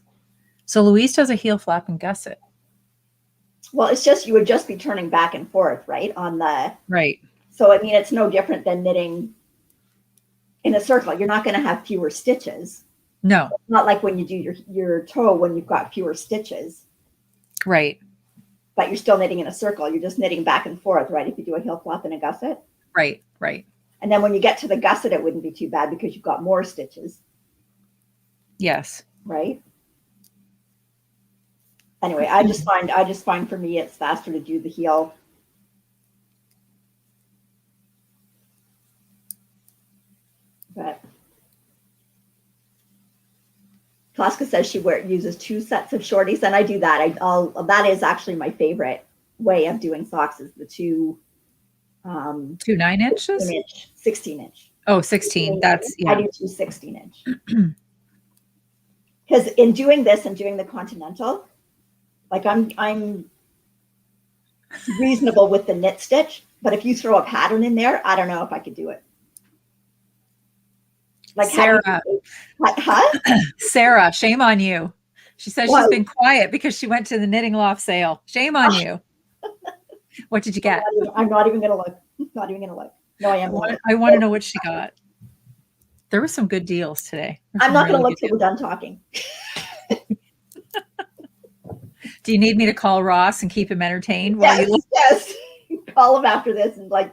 So Louise does a heel flap and gusset. Well, it's just, you would just be turning back and forth, right? On the, Right. so I mean, it's no different than knitting in a circle. You're not going to have fewer stitches. No. It's not like when you do your toe, when you've got fewer stitches. Right. But you're still knitting in a circle. You're just knitting back and forth, right? If you do a heel flap and a gusset. Right. Right. And then when you get to the gusset, it wouldn't be too bad because you've got more stitches. Yes. Right. Anyway, I just find for me it's faster to do the heel. But Klaska says she uses 2 sets of shorties, and I do that. That is actually my favorite way of doing socks, is the 2 2 9-inches? 16-inch. Oh, 16. That's, yeah. I do 2 16-inch. Because in doing this and doing the Continental, like I'm reasonable with the knit stitch, but if you throw a pattern in there, I don't know if I could do it. Like Sarah, Sarah, shame on you. She says she's been quiet because she went to the knitting loft sale. Shame on you. What did you get? I'm not even gonna look. Not even gonna look. No, I am. I want to know what she got. There were some good deals today. I'm not gonna look till we're done talking. Do you need me to call Ross and keep him entertained while you look? Yes. Call him after this and like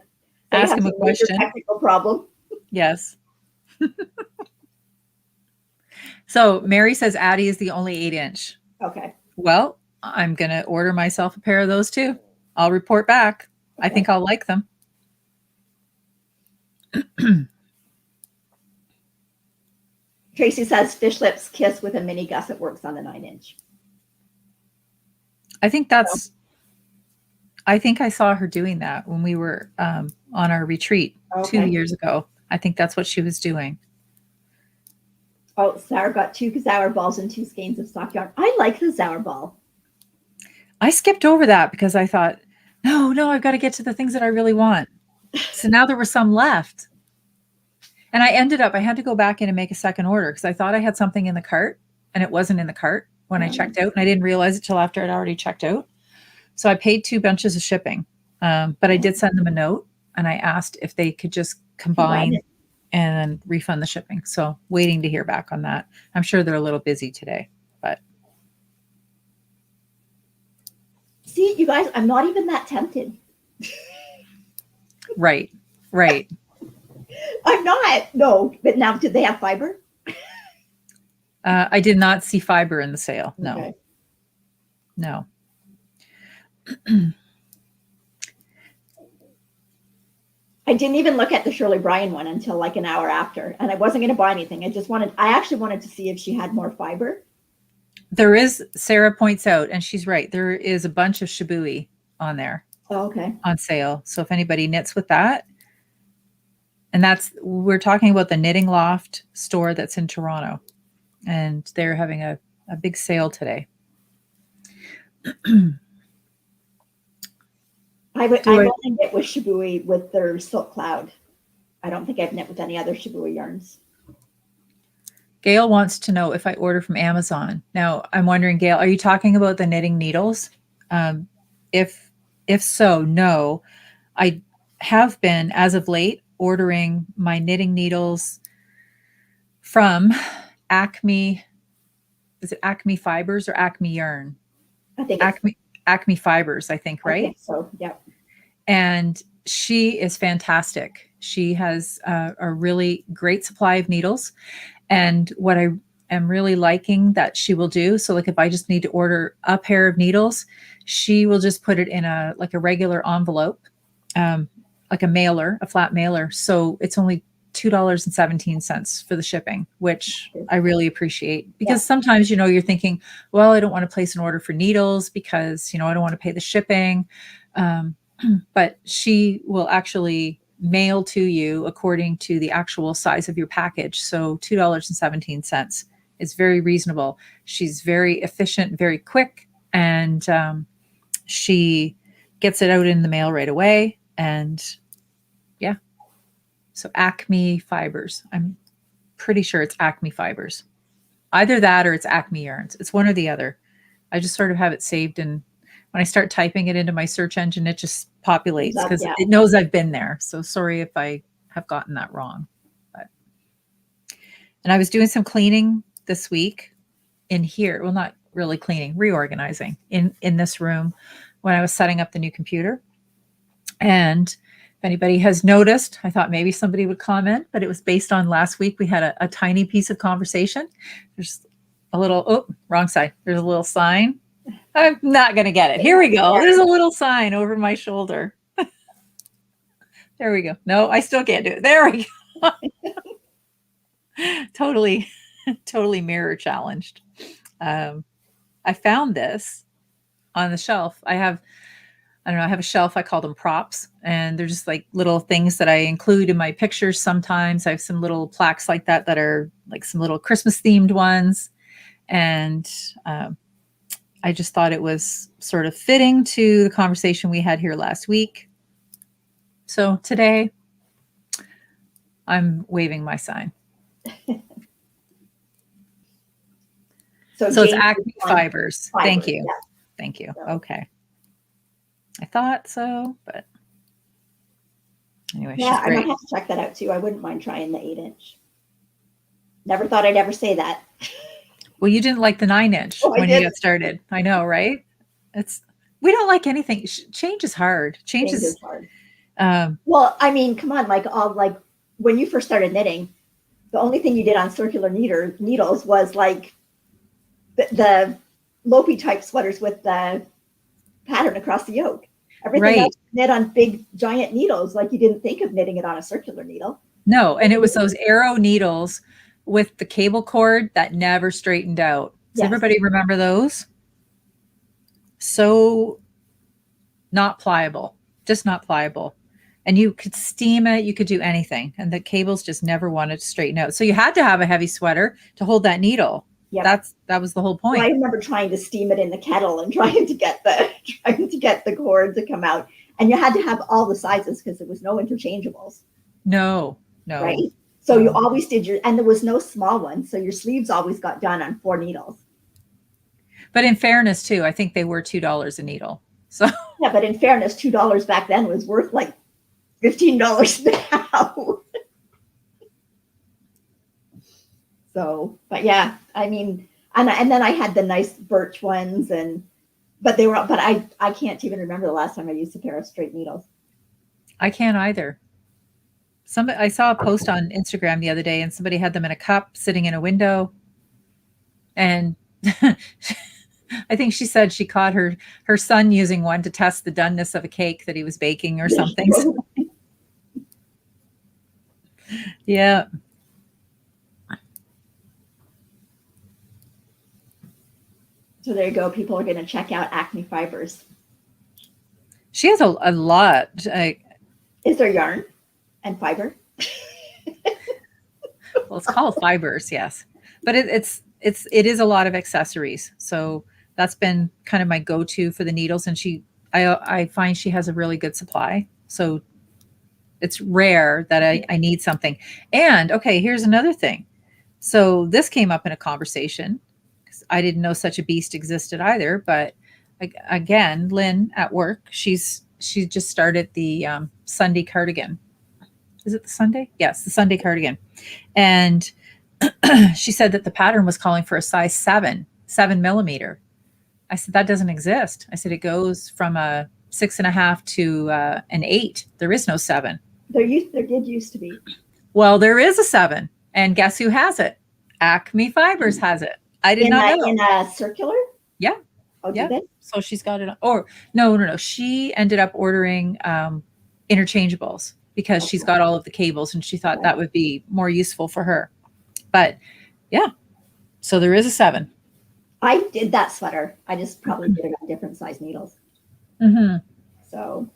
ask him a question. Technical problem. Yes. So Mary says Addie is the only 8-inch. Okay. Well, I'm going to order myself a pair of those too. I'll report back. Okay. I think I'll like them. Tracy says fish lips kiss with a mini gusset works on the 9-inch. I think that's, I think I saw her doing that when we were on our retreat 2 years ago. I think that's what she was doing. Oh, Sarah got 2 Zauer balls and 2 skeins of sock yarn. I like the Zauer ball. I skipped over that because I thought, no, I've got to get to the things that I really want. So now there were some left. And I had to go back in and make a second order because I thought I had something in the cart and it wasn't in the cart when I checked out. And I didn't realize it till after I'd already checked out. So I paid 2 bunches of shipping. But I did send them a note and I asked if they could just combine and refund the shipping. So waiting to hear back on that. I'm sure they're a little busy today, but. See, you guys, I'm not even that tempted. Right. I'm not. No, but now, did they have fiber? I did not see fiber in the sale. No. Okay. No. I didn't even look at the Shirley Bryan one until like an hour after, and I wasn't going to buy anything. I actually wanted to see if she had more fiber. There is, Sarah points out, and she's right, there is a bunch of Shibui on there. Oh, okay. On sale. So if anybody knits with that, and we're talking about the Knitting Loft store that's in Toronto, and they're having a big sale today. I've only knit with Shibui with their Silk Cloud. I don't think I've knit with any other Shibui yarns. Gail wants to know if I order from Amazon. Now, I'm wondering, Gail, are you talking about the knitting needles? If so, no. I have been, as of late, ordering my knitting needles from Acme. Is it Acme Fibers or Acme Yarn? I think Acme Fibers, I think, right? I think so, yep. And she is fantastic. She has a really great supply of needles. And what I am really liking that she will do, so like if I just need to order a pair of needles, she will just put it in a regular envelope, like a flat mailer. So it's only $2.17 for the shipping, which I really appreciate, because sometimes, you're thinking, well, I don't want to place an order for needles because, I don't want to pay the shipping. But she will actually mail to you according to the actual size of your package. So $2.17 is very reasonable. She's very efficient, very quick, and she gets it out in the mail right away. And yeah. So Acme Fibers. I'm pretty sure it's Acme Fibers. Either that or it's Acme yarns. It's one or the other. I just sort of have it saved, and when I start typing it into my search engine, it just populates because Yeah. it knows I've been there. So sorry if I have gotten that wrong. And I was doing some cleaning this week in here. Well, not really cleaning, reorganizing in this room when I was setting up the new computer. And if anybody has noticed, I thought maybe somebody would comment, but it was based on last week. We had a tiny piece of conversation. There's a little, oh, wrong side. There's a little sign. I'm not going to get it. Here we go. There's a little sign over my shoulder. There we go. No, I still can't do it. There we go. Totally mirror challenged. I found this on the shelf. I have a shelf. I call them props, and they're just like little things that I include in my pictures. Sometimes I have some little plaques like that are like some little Christmas themed ones. And I just thought it was sort of fitting to the conversation we had here last week. So today I'm waving my sign. So it's Acme fibers. Thank you. Yeah. Thank you. So. Okay. I thought so, but anyway, yeah, she's great. I might have to check that out too. I wouldn't mind trying the 8-inch. Never thought I'd ever say that. Well, you didn't like the 9-inch when you got started. I know, right? We don't like anything. Change is hard. Change is hard. Well, I mean, come on, like when you first started knitting, the only thing you did on circular needles was like the Lopi type sweaters with the pattern across the yoke. Everything else knit on big giant needles. Like you didn't think of knitting it on a circular needle. No, and it was those arrow needles with the cable cord that never straightened out. Does everybody remember those? So not pliable, just not pliable. And you could steam it, you could do anything. And the cables just never wanted to straighten out. So you had to have a heavy sweater to hold that needle. Yep. That was the whole point. Well, I remember trying to steam it in the kettle and trying to get the cord to come out. And you had to have all the sizes because there was no interchangeables. No. Right. So you always did and there was no small ones. So your sleeves always got done on 4 needles. But in fairness too, I think they were $2 a needle. So yeah, but in fairness, $2 back then was worth like $15 now. So, but yeah, I mean, and then I had the nice birch ones, but I can't even remember the last time I used a pair of straight needles. I can't either. I saw a post on Instagram the other day, and somebody had them in a cup sitting in a window, and I think she said she caught her son using one to test the doneness of a cake that he was baking or something. Yeah. So there you go. People are going to check out Acme Fibers. She has a lot. Is there yarn and fiber? Well, it's called fibers, yes, but it is a lot of accessories. So that's been kind of my go-to for the needles, and I find she has a really good supply. So it's rare that I need something. And okay, here's another thing. So this came up in a conversation. I didn't know such a beast existed either, but again, Lynn at work, she just started the Sunday cardigan. Is it the Sunday? Yes, the Sunday cardigan. And she said that the pattern was calling for a size 7 millimeter. I said, that doesn't exist. I said, it goes from a 6.5 to an 8. There is no 7. There did used to be. Well, there is a 7. And guess who has it? Acme Fibers has it. I did not know. In a circular? Yeah. Oh, yeah. Did they? So she's got it. Or no. She ended up ordering interchangeables because she's got all of the cables, and she thought that would be more useful for her. But yeah, so there is a 7. I did that sweater. I just probably did it on different size needles. Mm-hmm. So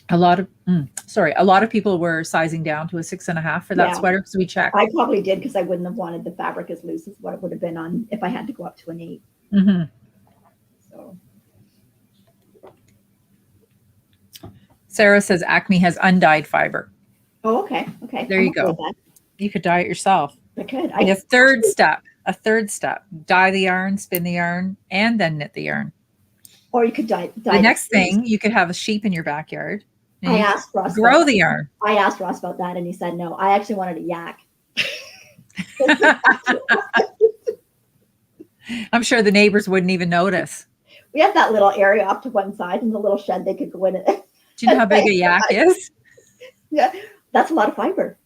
a lot of people were sizing down to a 6.5 for that sweater because we checked. I probably did because I wouldn't have wanted the fabric as loose as what it would have been on if I had to go up to an 8. Mm-hmm. So Sarah says Acme has undyed fiber. Oh, okay. There you go. You could dye it yourself. I could. The third step. a third step: dye the yarn, spin the yarn, and then knit the yarn. Or you could dye The next thing, you could have a sheep in your backyard and I you asked Ross grow about the yarn. I asked Ross about that, and he said no. I actually wanted a yak. I'm sure the neighbors wouldn't even notice. We have that little area off to one side and the little shed they could go in it. Do you know how big a yak is? Yeah, that's a lot of fiber.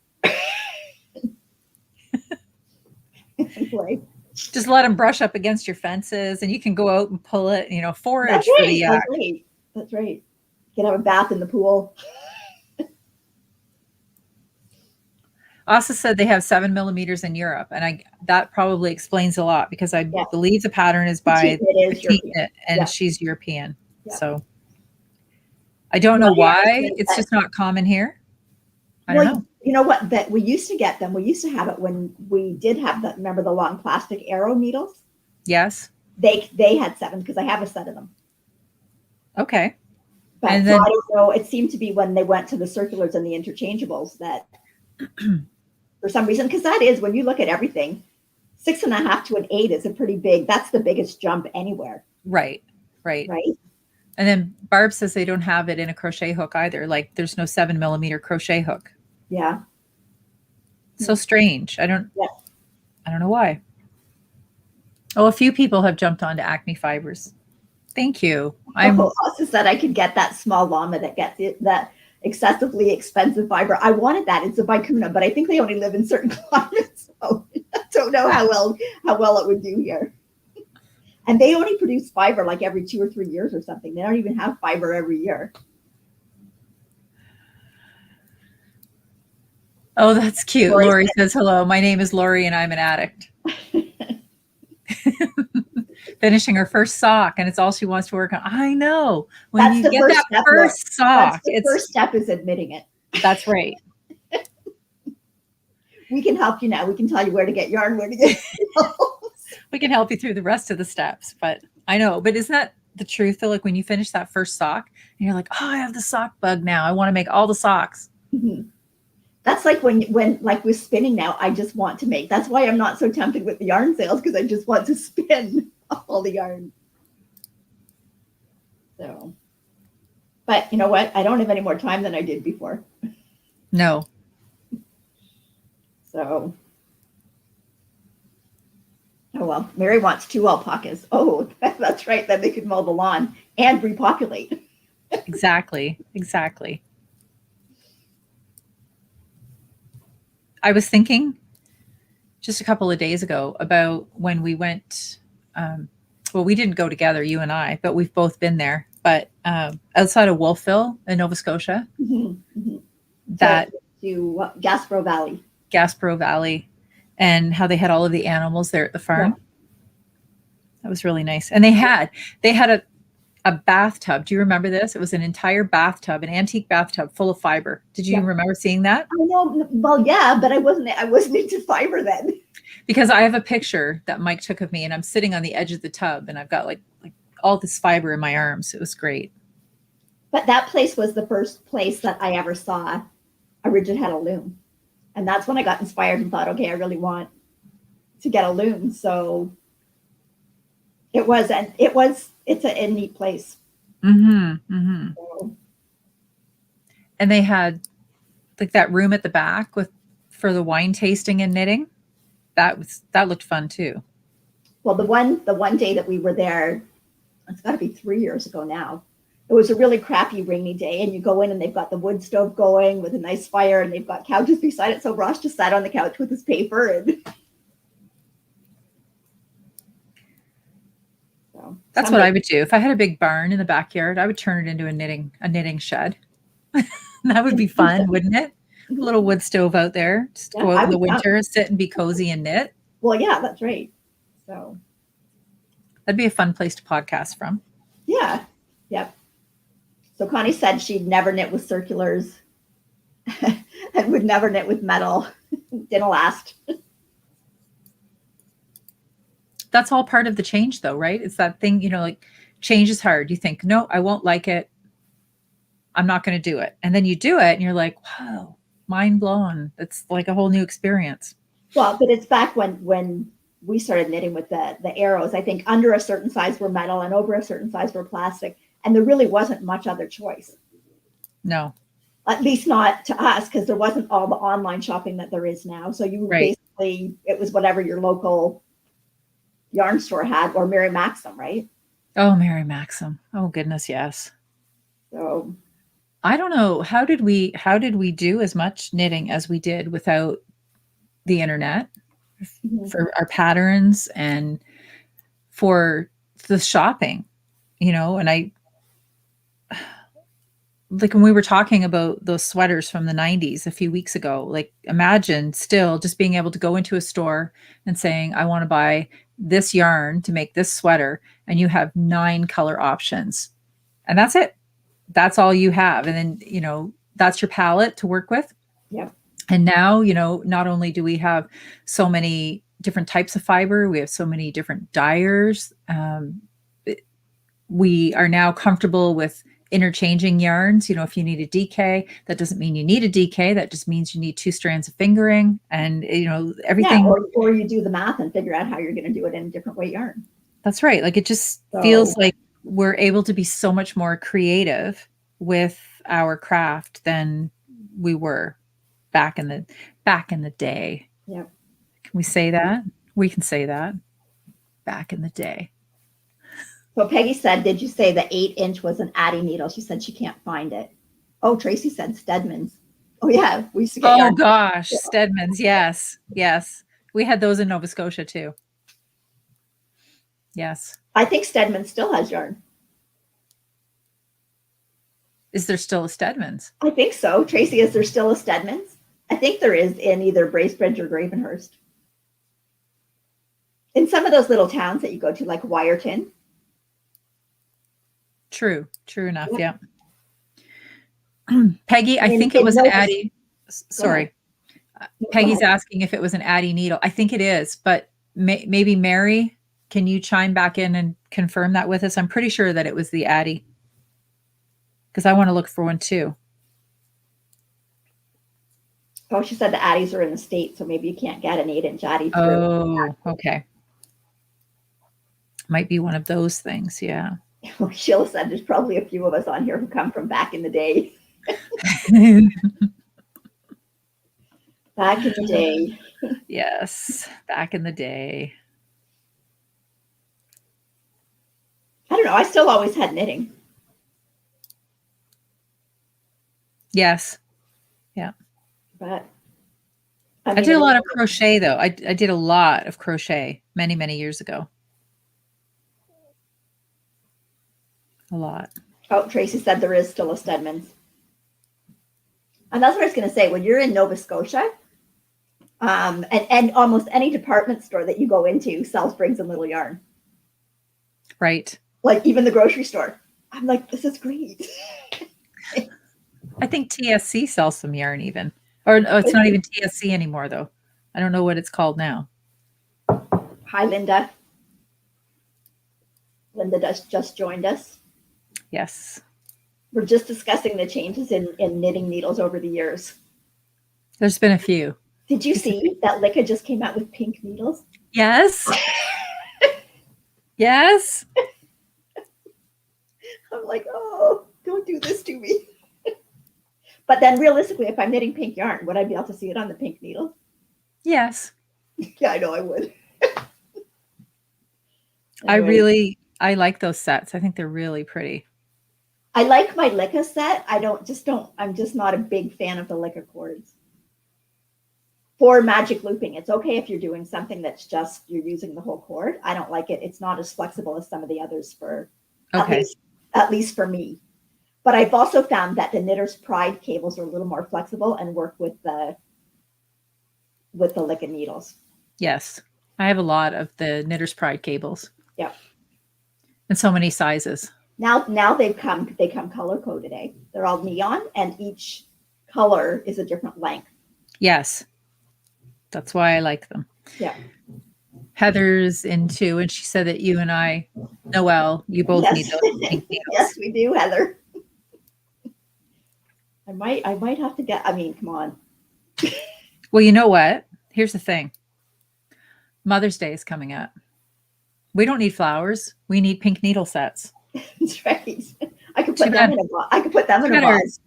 Anyway. Just let them brush up against your fences and you can go out and pull it, forage That's for right. the yak. That's right. That's right. You can have a bath in the pool. Also said they have 7 millimeters in Europe, and that probably explains a lot because I believe the pattern is by Petite Knit, and she's European. So I don't know why it's just not common here. I don't know. You know what? That we used to get them. We used to have it when we did have the. Remember the long plastic arrow needles? Yes. They had 7 because I have a set of them. Okay. But and then, I don't know. It seemed to be when they went to the circulars and the interchangeables that. For some reason, because that is when you look at everything, 6.5 to an 8 is a pretty big. That's the biggest jump anywhere. Right. And then Barb says they don't have it in a crochet hook either. Like there's no 7 millimeter crochet hook. Yeah. So strange. I don't know why. Oh, a few people have jumped onto Acme Fibers. Thank you. I also said I could get that small llama that gets it that. Excessively expensive fiber. I wanted that. It's a vicuna, but I think they only live in certain climates. So I don't know how well it would do here. And they only produce fiber like every 2 or 3 years or something. They don't even have fiber every year. Oh, that's cute. Lori says, hello, my name is Lori and I'm an addict. Finishing her first sock, and it's all she wants to work on. I know. When you get that first sock, the first step is admitting it. That's right. We can help you now. We can tell you where to get yarn, where to get. We can help you through the rest of the steps. But I know. But isn't that the truth though? Like when you finish that first sock, and you're like, oh, I have the sock bug now. I want to make all the socks. Mm-hmm. That's like when like with spinning now, I just want to make. That's why I'm not so tempted with the yarn sales, because I just want to spin all the yarn. So, but you know what? I don't have any more time than I did before. No. So, oh well, Mary wants 2 alpacas. Oh, that's right. Then they could mow the lawn and repopulate. Exactly. I was thinking just a couple of days ago about when we went, well, we didn't go together, you and I, but we've both been there. But outside of Wolfville in Nova Scotia, that to Gaspereau Valley, and how they had all of the animals there at the farm. Yeah. That was really nice. And they had a bathtub. Do you remember this? It was an entire bathtub, an antique bathtub full of fiber. Did you remember seeing that? I know. Well, yeah, but I wasn't into fiber then. Because I have a picture that Mike took of me, and I'm sitting on the edge of the tub, and I've got like all this fiber in my arms. It was great. But that place was the first place that I ever saw a rigid heddle loom. And that's when I got inspired and thought, okay, I really want to get a loom. So it's a neat place. Mm-hmm. So. And they had like that room at the back for the wine tasting and knitting. That looked fun too. Well, the one day that we were there, it's got to be 3 years ago now. It was a really crappy rainy day, and you go in and they've got the wood stove going with a nice fire, and they've got couches beside it. So Ross just sat on the couch with his paper, and so that's what I would do if I had a big barn in the backyard. I would turn it into a knitting shed. That would be fun, wouldn't it? A little wood stove out there. Just go out in the winter, sit and be cozy and knit. Well, yeah, that's right. So that'd be a fun place to podcast from. Yeah. Yep. So Connie said she'd never knit with circulars and would never knit with metal. Didn't last. That's all part of the change though, right? It's that thing, like change is hard. You think, no, I won't like it. I'm not going to do it. And then you do it and you're like, wow, mind blown. It's like a whole new experience. Well, but it's back when we started knitting with the arrows. I think under a certain size were metal and over a certain size were plastic. And there really wasn't much other choice. No. At least not to us, because there wasn't all the online shopping that there is now. So you basically, it was whatever your local yarn store had, or Mary Maxim, right? Oh, Mary Maxim. Oh goodness, yes. So I don't know. How did we do as much knitting as we did without the internet for our patterns and for the shopping, and I, like when we were talking about those sweaters from the 90s a few weeks ago, like imagine still just being able to go into a store and saying, I want to buy this yarn to make this sweater, and you have 9 color options. And that's it. That's all you have. And then, that's your palette to work with. yeah. And now, not only do we have so many different types of fiber, we have so many different dyers. We are now comfortable with interchanging yarns. If you need a DK, that doesn't mean you need a DK. That just means you need 2 strands of fingering, and everything. Yeah, or you do the math and figure out how you're going to do it in a different weight yarn. That's right. Like it just feels like we're able to be so much more creative with our craft than we were back in the day. Yeah. Can we say that? We can say that. Back in the day. So Peggy said, did you say the 8-inch was an Addie needle? She said she can't find it. Oh, Tracy said Stedman's. Oh yeah, we used to get. Oh gosh, Stedman's. Yes, yes, we had those in Nova Scotia too. Yes, I think Stedman still has yarn. Is there still a Stedman's? I think so. Tracy, is there still a Stedman's? I think there is in either Bracebridge or Gravenhurst. In some of those little towns that you go to, like Wyerton. True enough. Yeah. Peggy, I think it was an Addie. Sorry. Peggy's asking if it was an Addie needle. I think it is, but maybe Mary, can you chime back in and confirm that with us? I'm pretty sure that it was the Addie, because I want to look for one too. Oh, she said the Addies are in the States, so maybe you can't get an 8-inch Addie. Oh, okay. Might be one of those things. Yeah. Sheila said there's probably a few of us on here who come from back in the day. Back in the day. Yes, back in the day. I don't know. I still always had knitting. Yes. Yeah. But I did a lot of crochet though. I did a lot of crochet many, many years ago. A lot. Oh, Tracy said there is still a Stedman's. And that's what I was going to say. When you're in Nova Scotia, and almost any department store that you go into sells Briggs and Little yarn. Right. Like even the grocery store. I'm like, this is great. I think TSC sells some yarn even. Or it's not even TSC anymore though. I don't know what it's called now. Hi, Linda. Linda just joined us. Yes. We're just discussing the changes in knitting needles over the years. There's been a few. Did you see that Licka just came out with pink needles? Yes. Yes. I'm like, oh, don't do this to me. But then realistically, if I'm knitting pink yarn, would I be able to see it on the pink needle? Yes. Yeah, I know I would. Anyway. I like those sets. I think they're really pretty. I like my Licka set. I'm just not a big fan of the Licka cords. For magic looping, it's okay if you're doing something that's just, you're using the whole cord. I don't like it. It's not as flexible as some of the others for, at least for me. But I've also found that the Knitter's Pride cables are a little more flexible and work with the Licka needles. Yes. I have a lot of the Knitter's Pride cables. Yeah. And so many sizes. Now they come color coded. They're all neon and each color is a different length. Yes. That's why I like them. Yeah. Heather's in too, and she said that you and I, Noelle, you both need those pink needles. Yes, we do, Heather. I might have to get, come on. Well, you know what? Here's the thing. Mother's Day is coming up. We don't need flowers. We need pink needle sets. That's right. I could Too put bad. them in a I could put them in Too a bad our, vase.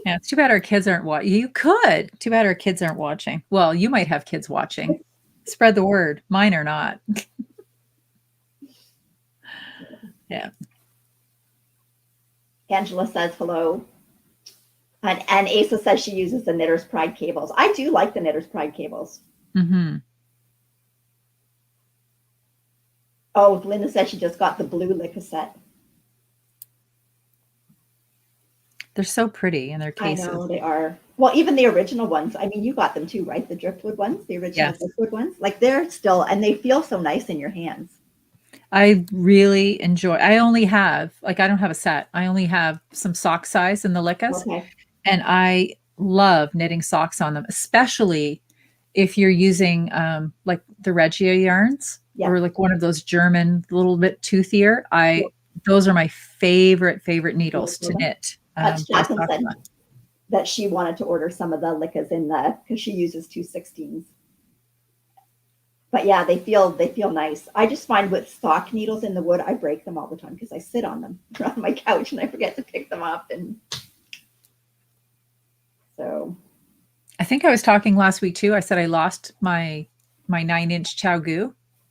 yeah, it's too bad our kids aren't watching. You could. Too bad our kids aren't watching. Well, you might have kids watching. Spread the word. Mine are not. Yeah. Angela says hello. And Asa says she uses the Knitter's Pride cables. I do like the Knitter's Pride cables. Mm-hmm. Oh, Linda said she just got the blue Licca set. They're so pretty in their cases. I know they are. Well, even the original ones. I mean, you got them too, right? The driftwood ones, the original driftwood ones. Like they're still, and they feel so nice in your hands. I really enjoy. I only have I don't have a set. I only have some sock size in the Liccas, and I love knitting socks on them, especially if you're using like the Regia yarns or like one of those German, little bit toothier. Those are my favorite needles to knit. Jacqueline said that she wanted to order some of the Liccas because she uses 216s. But yeah, they feel nice. I just find with sock needles in the wood, I break them all the time because I sit on them on my couch and I forget to pick them up. And so I think I was talking last week too. I said I lost my 9-inch Chow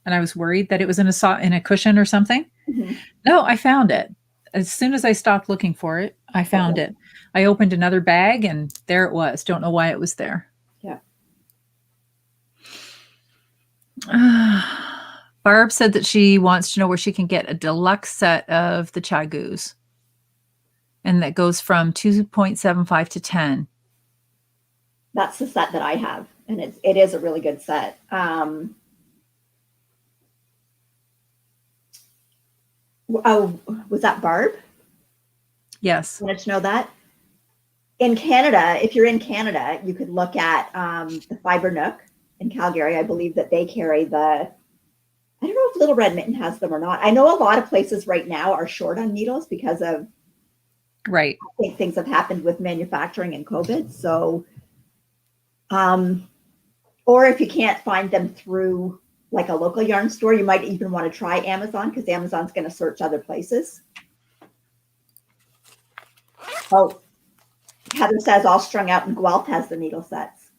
and I was worried that it was in a cushion or something. Mm-hmm. No, I found it. As soon as I stopped looking for it, I found it. I opened another bag and there it was. Don't know why it was there. Yeah. Barb said that she wants to know where she can get a deluxe set of the Chagus. And that goes from 2.75 to 10. That's the set that I have. And it is a really good set. Oh, was that Barb? Yes. Wanted to know that? In Canada, if you're in Canada, you could look at the Fiber Nook in Calgary. I believe that they carry I don't know if Little Red Mitten has them or not. I know a lot of places right now are short on needles because of, I think things have happened with manufacturing and COVID. So, or if you can't find them through like a local yarn store, you might even want to try Amazon because Amazon's going to search other places. Oh, Heather says All Strung Out and Guelph has the needle sets.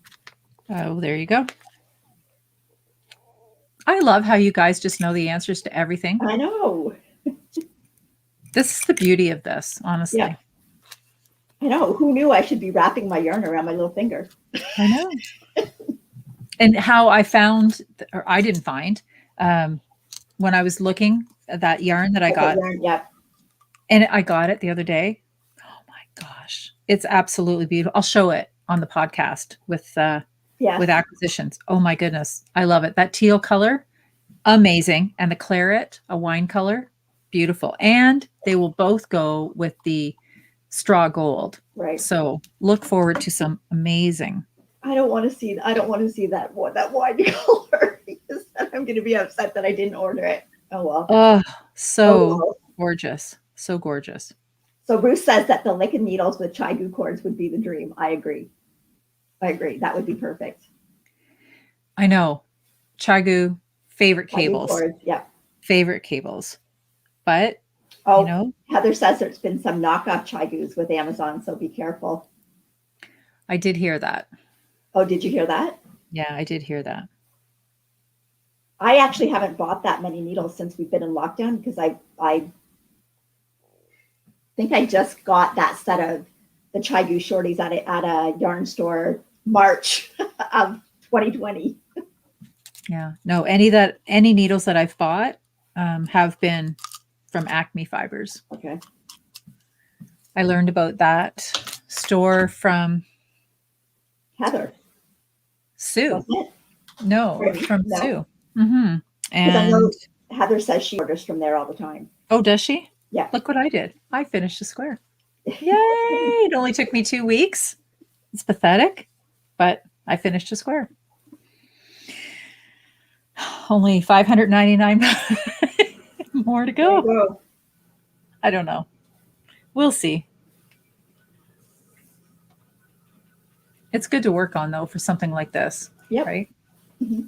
Oh, there you go. I love how you guys just know the answers to everything. I know. This is the beauty of this, honestly. Yeah. I know. Who knew I should be wrapping my yarn around my little finger? I know. And how I found, or I didn't find, when I was looking at that yarn that I got. Yeah. And I got it the other day. Oh my gosh. It's absolutely beautiful. I'll show it on the podcast with acquisitions. Oh my goodness. I love it. That teal color, amazing. And the claret, a wine color, beautiful. And they will both go with the straw gold. Right. So look forward to some amazing. I don't want to see that wine color because I'm going to be upset that I didn't order it. Oh well. Oh, so gorgeous. So gorgeous. So Bruce says that the Licca needles with Chigu cords would be the dream. I agree. That would be perfect. I know. Chigu, favorite cables. Cords, yeah. Favorite cables. But, you know. Heather says there's been some knockoff Chigus with Amazon, so be careful. I did hear that. Oh, did you hear that? Yeah, I did hear that. I actually haven't bought that many needles since we've been in lockdown because I think I just got that set of the Chigu shorties at a yarn store March of 2020. Yeah, no, any needles that I've bought have been from Acme Fibers. Okay. I learned about that store from Heather. Sue. No, from Sue. Mm-hmm. And I know Heather says she orders from there all the time. Oh, does she? Yeah. Look what I did. I finished a square. Yay! It only took me 2 weeks. It's pathetic, but I finished a square. Only 599 more to go. I don't know. We'll see. It's good to work on, though, for something like this. Yep. Right? Mm-hmm.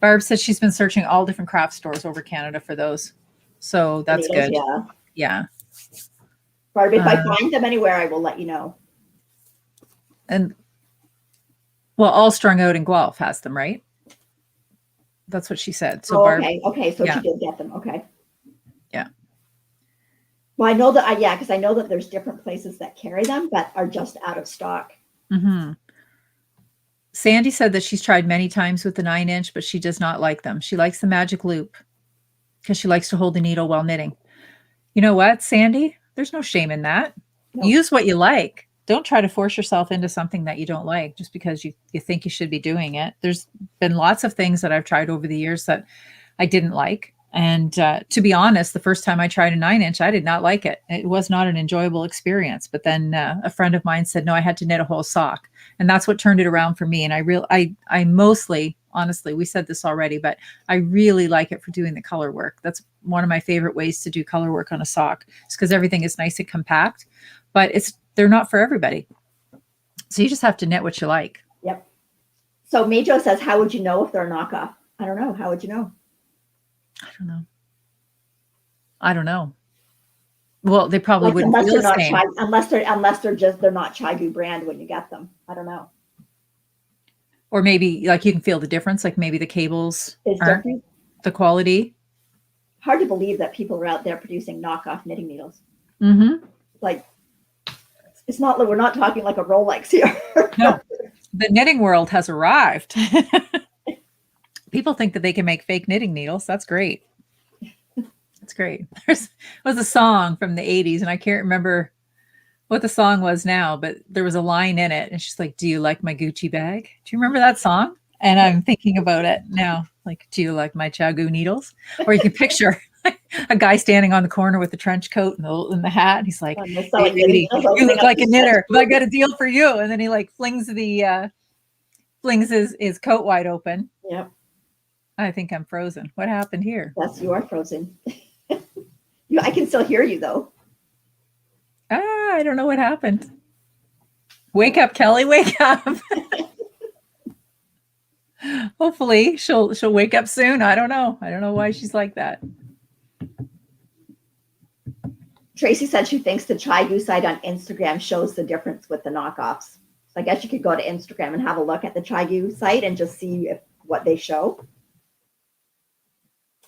Barb said she's been searching all different craft stores over Canada for those. So that's needles, good. yeah. Yeah. Barb, if I find them anywhere, I will let you know. And well, All Strung Out in Guelph has them, right? That's what she said. So Barb, okay. So yeah. she did get them. Okay. Yeah. Well, I know that because I know that there's different places that carry them, but are just out of stock. Mm-hmm. Sandy said that she's tried many times with the 9-inch, but she does not like them. She likes the magic loop because she likes to hold the needle while knitting. You know what, Sandy? There's no shame in that. No. Use what you like. Don't try to force yourself into something that you don't like just because you think you should be doing it. There's been lots of things that I've tried over the years that I didn't like. And to be honest, the first time I tried a 9-inch, I did not like it. It was not an enjoyable experience. But then a friend of mine said, no, I had to knit a whole sock. And that's what turned it around for me. And I mostly, honestly, we said this already, but I really like it for doing the color work. That's one of my favorite ways to do color work on a sock. It's because everything is nice and compact, but they're not for everybody. So you just have to knit what you like. Yep. So Majo says, how would you know if they're a knockoff? I don't know. How would you know? I don't know. Well, they probably wouldn't feel the same. Unless they're not Chigu brand when you get them. I don't know. Or maybe like you can feel the difference. Like maybe the cables aren't different. The quality. Hard to believe that people are out there producing knockoff knitting needles. Mm-hmm. Like it's not like we're not talking like a Rolex here. No, the knitting world has arrived. People think that they can make fake knitting needles. That's great. That's great. There was a song from the 80s, and I can't remember what the song was now, but there was a line in it, and she's like, do you like my Gucci bag? Do you remember that song? And I'm thinking about it now. Like, do you like my Chiagu needles? Or you can picture a guy standing on the corner with the trench coat and the hat. And he's like, hey, lady, you look like a knitter. I got a deal for you. And then he like flings his coat wide open. Yep. I think I'm frozen. What happened here? Yes, you are frozen. I can still hear you though. I don't know what happened. Wake up, Kelly, wake up. Hopefully she'll wake up soon. I don't know. I don't know why she's like that. Tracy said she thinks the Chigu site on Instagram shows the difference with the knockoffs. So I guess you could go to Instagram and have a look at the Chigu site and just see what they show.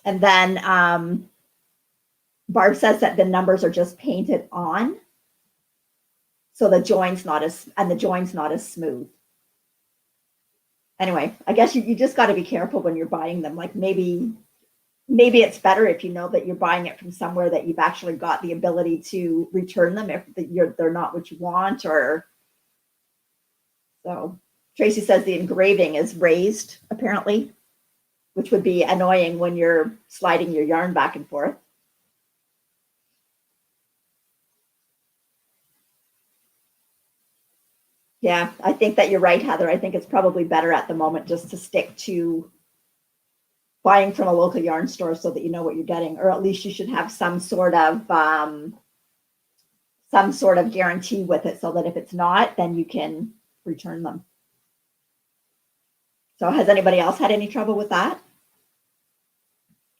And then Barb says that the numbers are just painted on. So the join's not as smooth. Anyway, I guess you just got to be careful when you're buying them. Like maybe it's better if you know that you're buying it from somewhere that you've actually got the ability to return them if they're not what you want. Or so Tracy says the engraving is raised apparently, which would be annoying when you're sliding your yarn back and forth. Yeah, I think that you're right, Heather. I think it's probably better at the moment just to stick to buying from a local yarn store so that you know what you're getting, or at least you should have some sort of guarantee with it so that if it's not, then you can return them. So has anybody else had any trouble with that?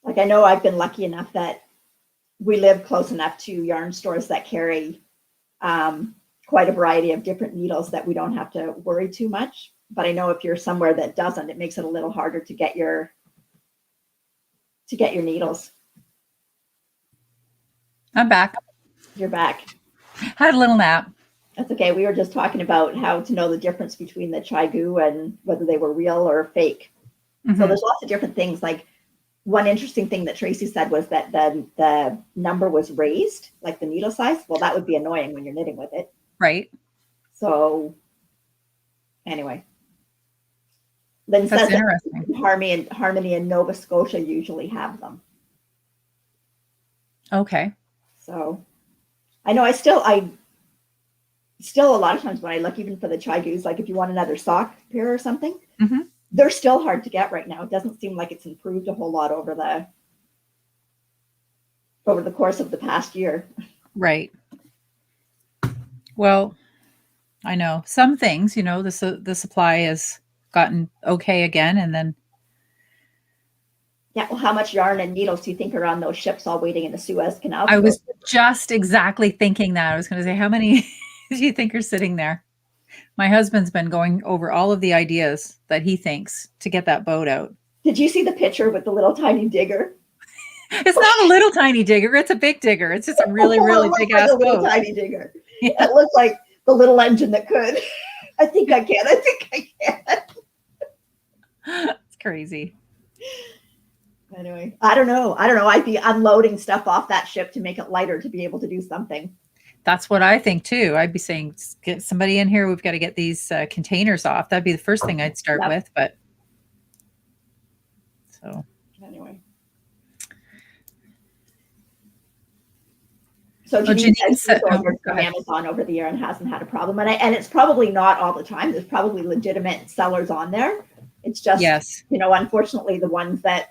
Like I know I've been lucky enough that we live close enough to yarn stores that carry quite a variety of different needles that we don't have to worry too much. But I know if you're somewhere that doesn't, it makes it a little harder to get your needles. I'm back. You're back. Had a little nap. That's okay. We were just talking about how to know the difference between the Chigu and whether they were real or fake. Mm-hmm. So there's lots of different things. Like one interesting thing that Tracy said was that the number was raised, like the needle size. Well, that would be annoying when you're knitting with it. Right. So anyway. Then that's says interesting. That Harmony and Nova Scotia usually have them. Okay. So I know I still a lot of times when I look even for the Chigus, like if you want another sock pair or something, mm-hmm. They're still hard to get right now. It doesn't seem like it's improved a whole lot over the course of the past year. Right. Well, I know some things, the supply has gotten okay again, and then Yeah. Well, how much yarn and needles do you think are on those ships all waiting in the Suez Canal? I was just exactly thinking that. I was going to say, how many do you think are sitting there? My husband's been going over all of the ideas that he thinks to get that boat out. Did you see the picture with the little tiny digger? It's not a little tiny digger. It's a big digger. It's just a really, really big ass like a little boat. tiny digger. Yeah. It looked like the little engine that could. I think I can. I think I can. It's crazy. Anyway, I don't know. I'd be unloading stuff off that ship to make it lighter to be able to do something. That's what I think too. I'd be saying, get somebody in here. We've got to get these containers off. That'd be the first thing I'd start with. But so anyway. So Janine says she's ordered from Amazon over the year and hasn't had a problem. And it's probably not all the time. There's probably legitimate sellers on there. It's just, unfortunately, the ones that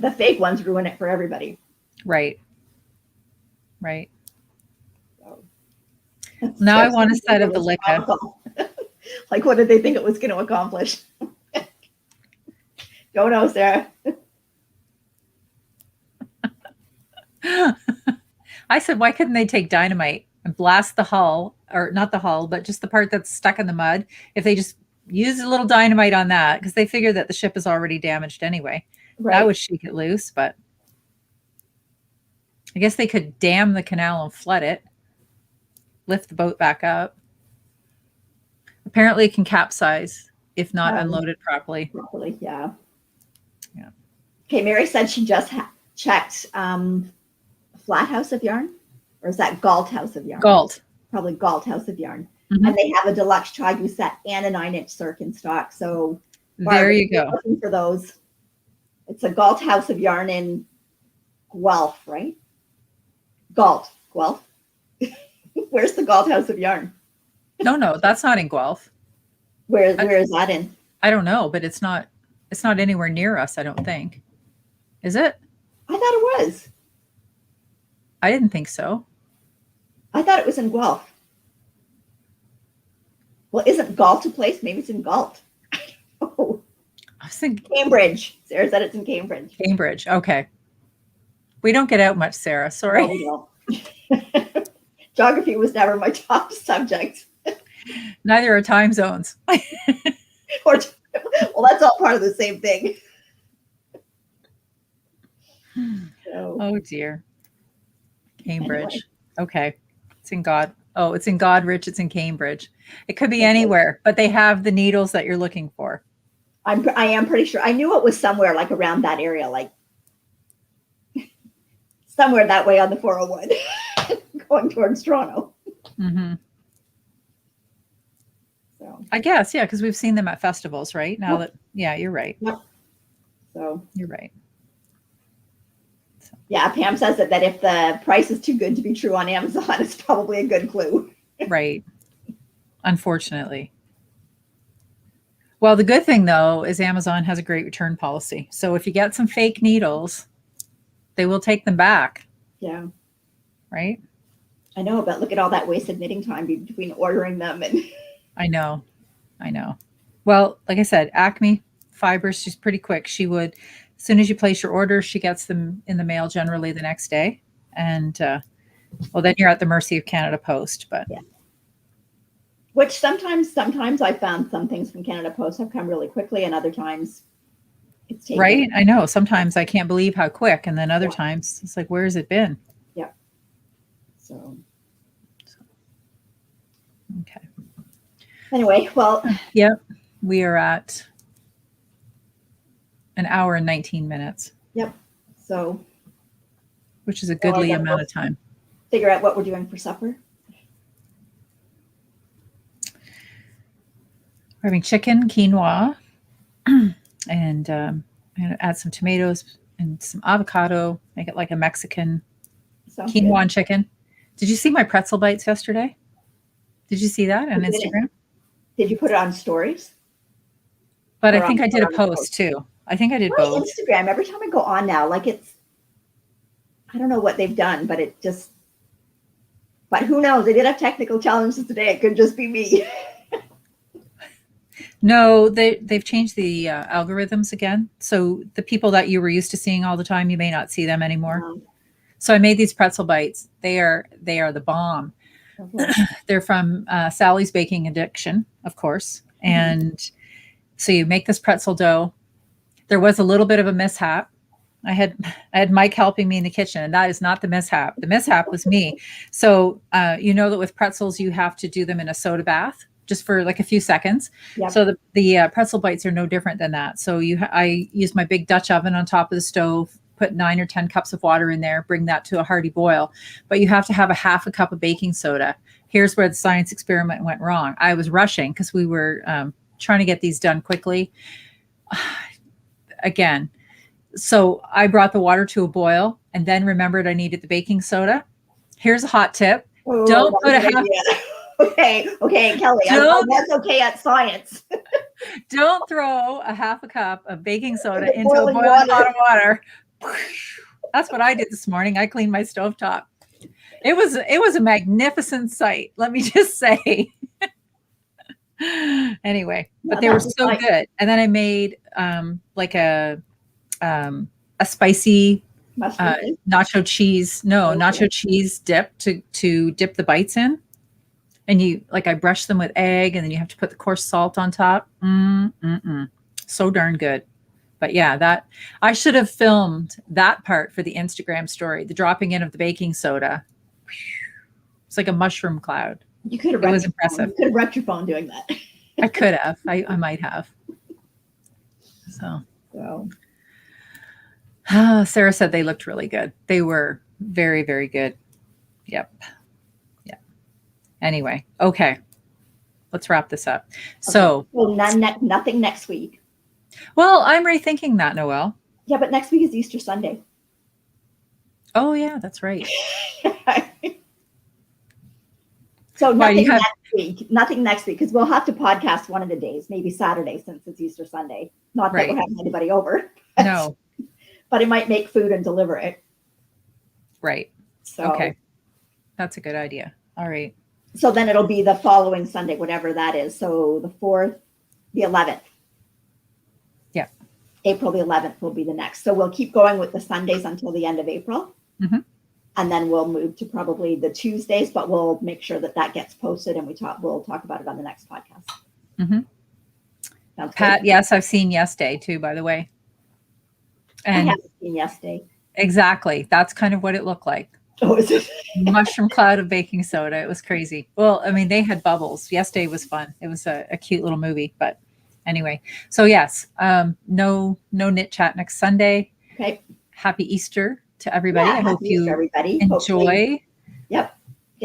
the fake ones ruin it for everybody. Right. Right. So, now I want a set of the liquor. Like, what did they think it was going to accomplish? Don't know, Sarah. I said, why couldn't they take dynamite and blast the hull, or not the hull, but just the part that's stuck in the mud? If they just use a little dynamite on that, because they figure that the ship is already damaged anyway. Right. That would shake it loose, but I guess they could dam the canal and flood it, lift the boat back up. Apparently it can capsize if not unloaded properly. Yeah. Okay, Mary said she just checked Flat House of Yarn, or is that Galt House of Yarn? Galt. Probably Galt House of Yarn. Mm-hmm. And they have a deluxe Chigu set and a 9-inch circ in stock. So there you go. Looking for those. It's a Galt House of Yarn in Guelph, right? Galt, Guelph. Where's the Galt House of Yarn? No, that's not in Guelph. Where is that in? I don't know, but it's not anywhere near us, I don't think. Is it? I thought it was. I didn't think so. I thought it was in Guelph. Well, isn't Galt a place? Maybe it's in Galt. Oh. I was thinking Cambridge. Sarah said it's in Cambridge. Cambridge. Okay. We don't get out much, Sarah. Sorry. No, we don't. Geography was never my top subject. Neither are time zones. Well, that's all part of the same thing. So, oh dear. Cambridge. Anyway. Okay. It's in Godrich. It's in Cambridge. It could be anywhere, but they have the needles that you're looking for. I am pretty sure. I knew it was somewhere like around that area, like somewhere that way on the 401 going towards Toronto. Mm-hmm. So I guess, yeah, because we've seen them at festivals, right? Now that, you're right. Yep. So you're right. Yeah, Pam says that if the price is too good to be true on Amazon, it's probably a good clue. Right. Unfortunately. Well, the good thing, though, is Amazon has a great return policy. So if you get some fake needles, they will take them back. Yeah. Right? I know, but look at all that wasted knitting time between ordering them. And I know. Well, like I said, Acme fibers, she's pretty quick. She would, as soon as you place your order, she gets them in the mail generally the next day. And, then you're at the mercy of Canada Post. But yeah. Which sometimes I found some things from Canada Post have come really quickly, and other times it's taken. Right? I know. Sometimes I can't believe how quick, and then other times it's like, where has it been? Yeah. So. Okay. Anyway, well. Yep. We are at an hour and 19 minutes. Yep. So. Which is a goodly amount of time. Figure out what we're doing for supper. We're having chicken, quinoa, and I'm going to add some tomatoes and some avocado, make it like a Mexican quinoa and chicken. Did you see my pretzel bites yesterday? Did you see that on Instagram? Did you put it on stories? But I think I did a post too. I think I did both. Instagram, every time I go on now, like I don't know what they've done, but who knows? They did have technical challenges today. It could just be me. No, they've changed the algorithms again. So the people that you were used to seeing all the time, you may not see them anymore. So I made these pretzel bites. They are the bomb. Okay. They're from Sally's Baking Addiction, of course. And so you make this pretzel dough. There was a little bit of a mishap. I had Mike helping me in the kitchen, and that is not the mishap. The mishap was me. So you know that with pretzels, you have to do them in a soda bath just for like a few seconds. Yep. So the pretzel bites are no different than that. So I use my big Dutch oven on top of the stove, put 9 or 10 cups of water in there, bring that to a hearty boil. But you have to have a half a cup of baking soda. Here's where the science experiment went wrong. I was rushing because we were trying to get these done quickly. Again, so I brought the water to a boil and then remembered I needed the baking soda. Here's a hot tip. Don't put a half. Okay, Kelly. That's okay at science. Don't throw a half a cup of baking soda into a boiling pot of water. That's what I did this morning. I cleaned my stovetop. It was a magnificent sight. Let me just say. Anyway, but they were so good. And then I made like a spicy nacho cheese. No, nacho cheese dip to dip the bites in. And I brush them with egg, and then you have to put the coarse salt on top. So darn good. But yeah, that I should have filmed that part for the Instagram story, the dropping in of the baking soda. It's like a mushroom cloud. You could have. It was impressive. You could have wrecked your phone doing that. I could have. I might have. So. Sarah said they looked really good. They were very, very good. Yep. Anyway, okay. Let's wrap this up. Okay. So, well, nothing next week. Well, I'm rethinking that, Noelle. Yeah, but next week is Easter Sunday. Oh, yeah, that's right. So nothing next week. Nothing next week, because we'll have to podcast one of the days, maybe Saturday, since it's Easter Sunday. Not that we're having anybody over. No. But it might make food and deliver it. Right. So. Okay. That's a good idea. All right. So then it'll be the following Sunday, whatever that is. So the 4th, the 11th. Yeah. April the 11th will be the next. So we'll keep going with the Sundays until the end of April. Mm-hmm. And then we'll move to probably the Tuesdays, but we'll make sure that gets posted, and we'll talk about it on the next podcast. Mm-hmm. Pat, yes, I've seen Yes Day too, by the way. And I haven't seen Yes Day. Exactly. That's kind of what it looked like. Oh, is it? Mushroom cloud of baking soda. It was crazy. Well, I mean, they had bubbles. Yes Day was fun. It was a cute little movie. But anyway, so yes, no KnitChat next Sunday. Okay. Happy Easter to everybody. I hope you everybody. enjoy. Hopefully. Yep.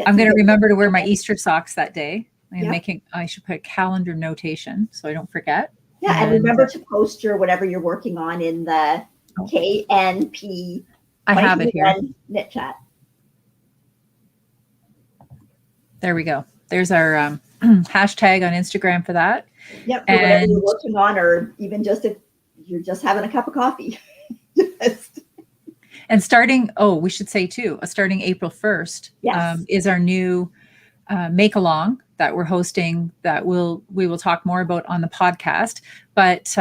I'm going to remember to wear my Easter socks that day. I should put a calendar notation so I don't forget. Yeah, and remember to post your whatever you're working on in the KNP. I have it here. KnitChat. There we go. There's our hashtag on Instagram for that. Yep. For whatever you're working on, or even just if you're just having a cup of coffee. And starting, we should say too, starting April 1st is our new make along that we're hosting that we will talk more about on the podcast. But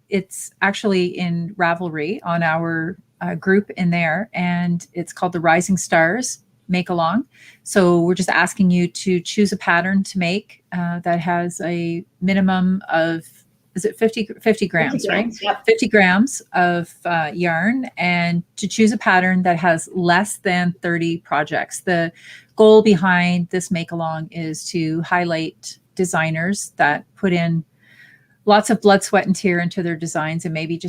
it's actually in Ravelry on our group in there, and it's called the Rising Stars Make Along. So we're just asking you to choose a pattern to make that has a minimum of, is it 50 grams, right? Yep. 50 grams of yarn, and to choose a pattern that has less than 30 projects. The goal behind this make along is to highlight designers that put in lots of blood, sweat, and tear into their designs, and maybe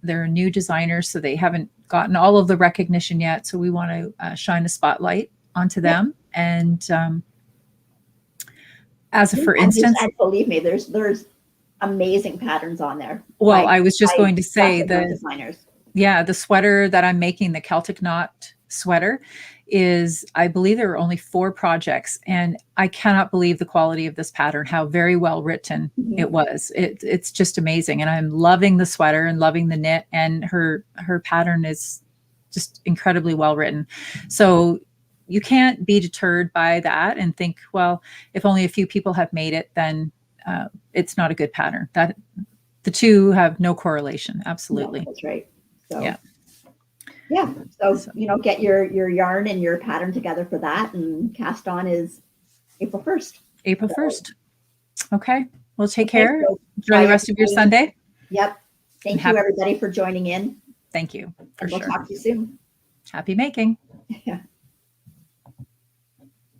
they're new designers, so they haven't gotten all of the recognition yet. So we want to shine a spotlight onto them. And for instance, believe me, there's amazing patterns on there. Well, I was just going to say designers. Yeah, the sweater that I'm making, the Celtic knot sweater, is, I believe there were only 4 projects, and I cannot believe the quality of this pattern, how very well written it was. It's just amazing. And I'm loving the sweater and loving the knit, and her pattern is just incredibly well written. So you can't be deterred by that and think, well, if only a few people have made it, then it's not a good pattern. That the two have no correlation. Absolutely. No, that's right. So Yeah. yeah. So, get your yarn and your pattern together for that, and cast on is April 1st. April 1st. Okay. Well, take Okay, care. so Enjoy bye, the rest of your everybody. Sunday. Yep. Thank you, everybody, for joining in. Thank you. For And we'll sure. talk to you soon. Happy making. Yeah.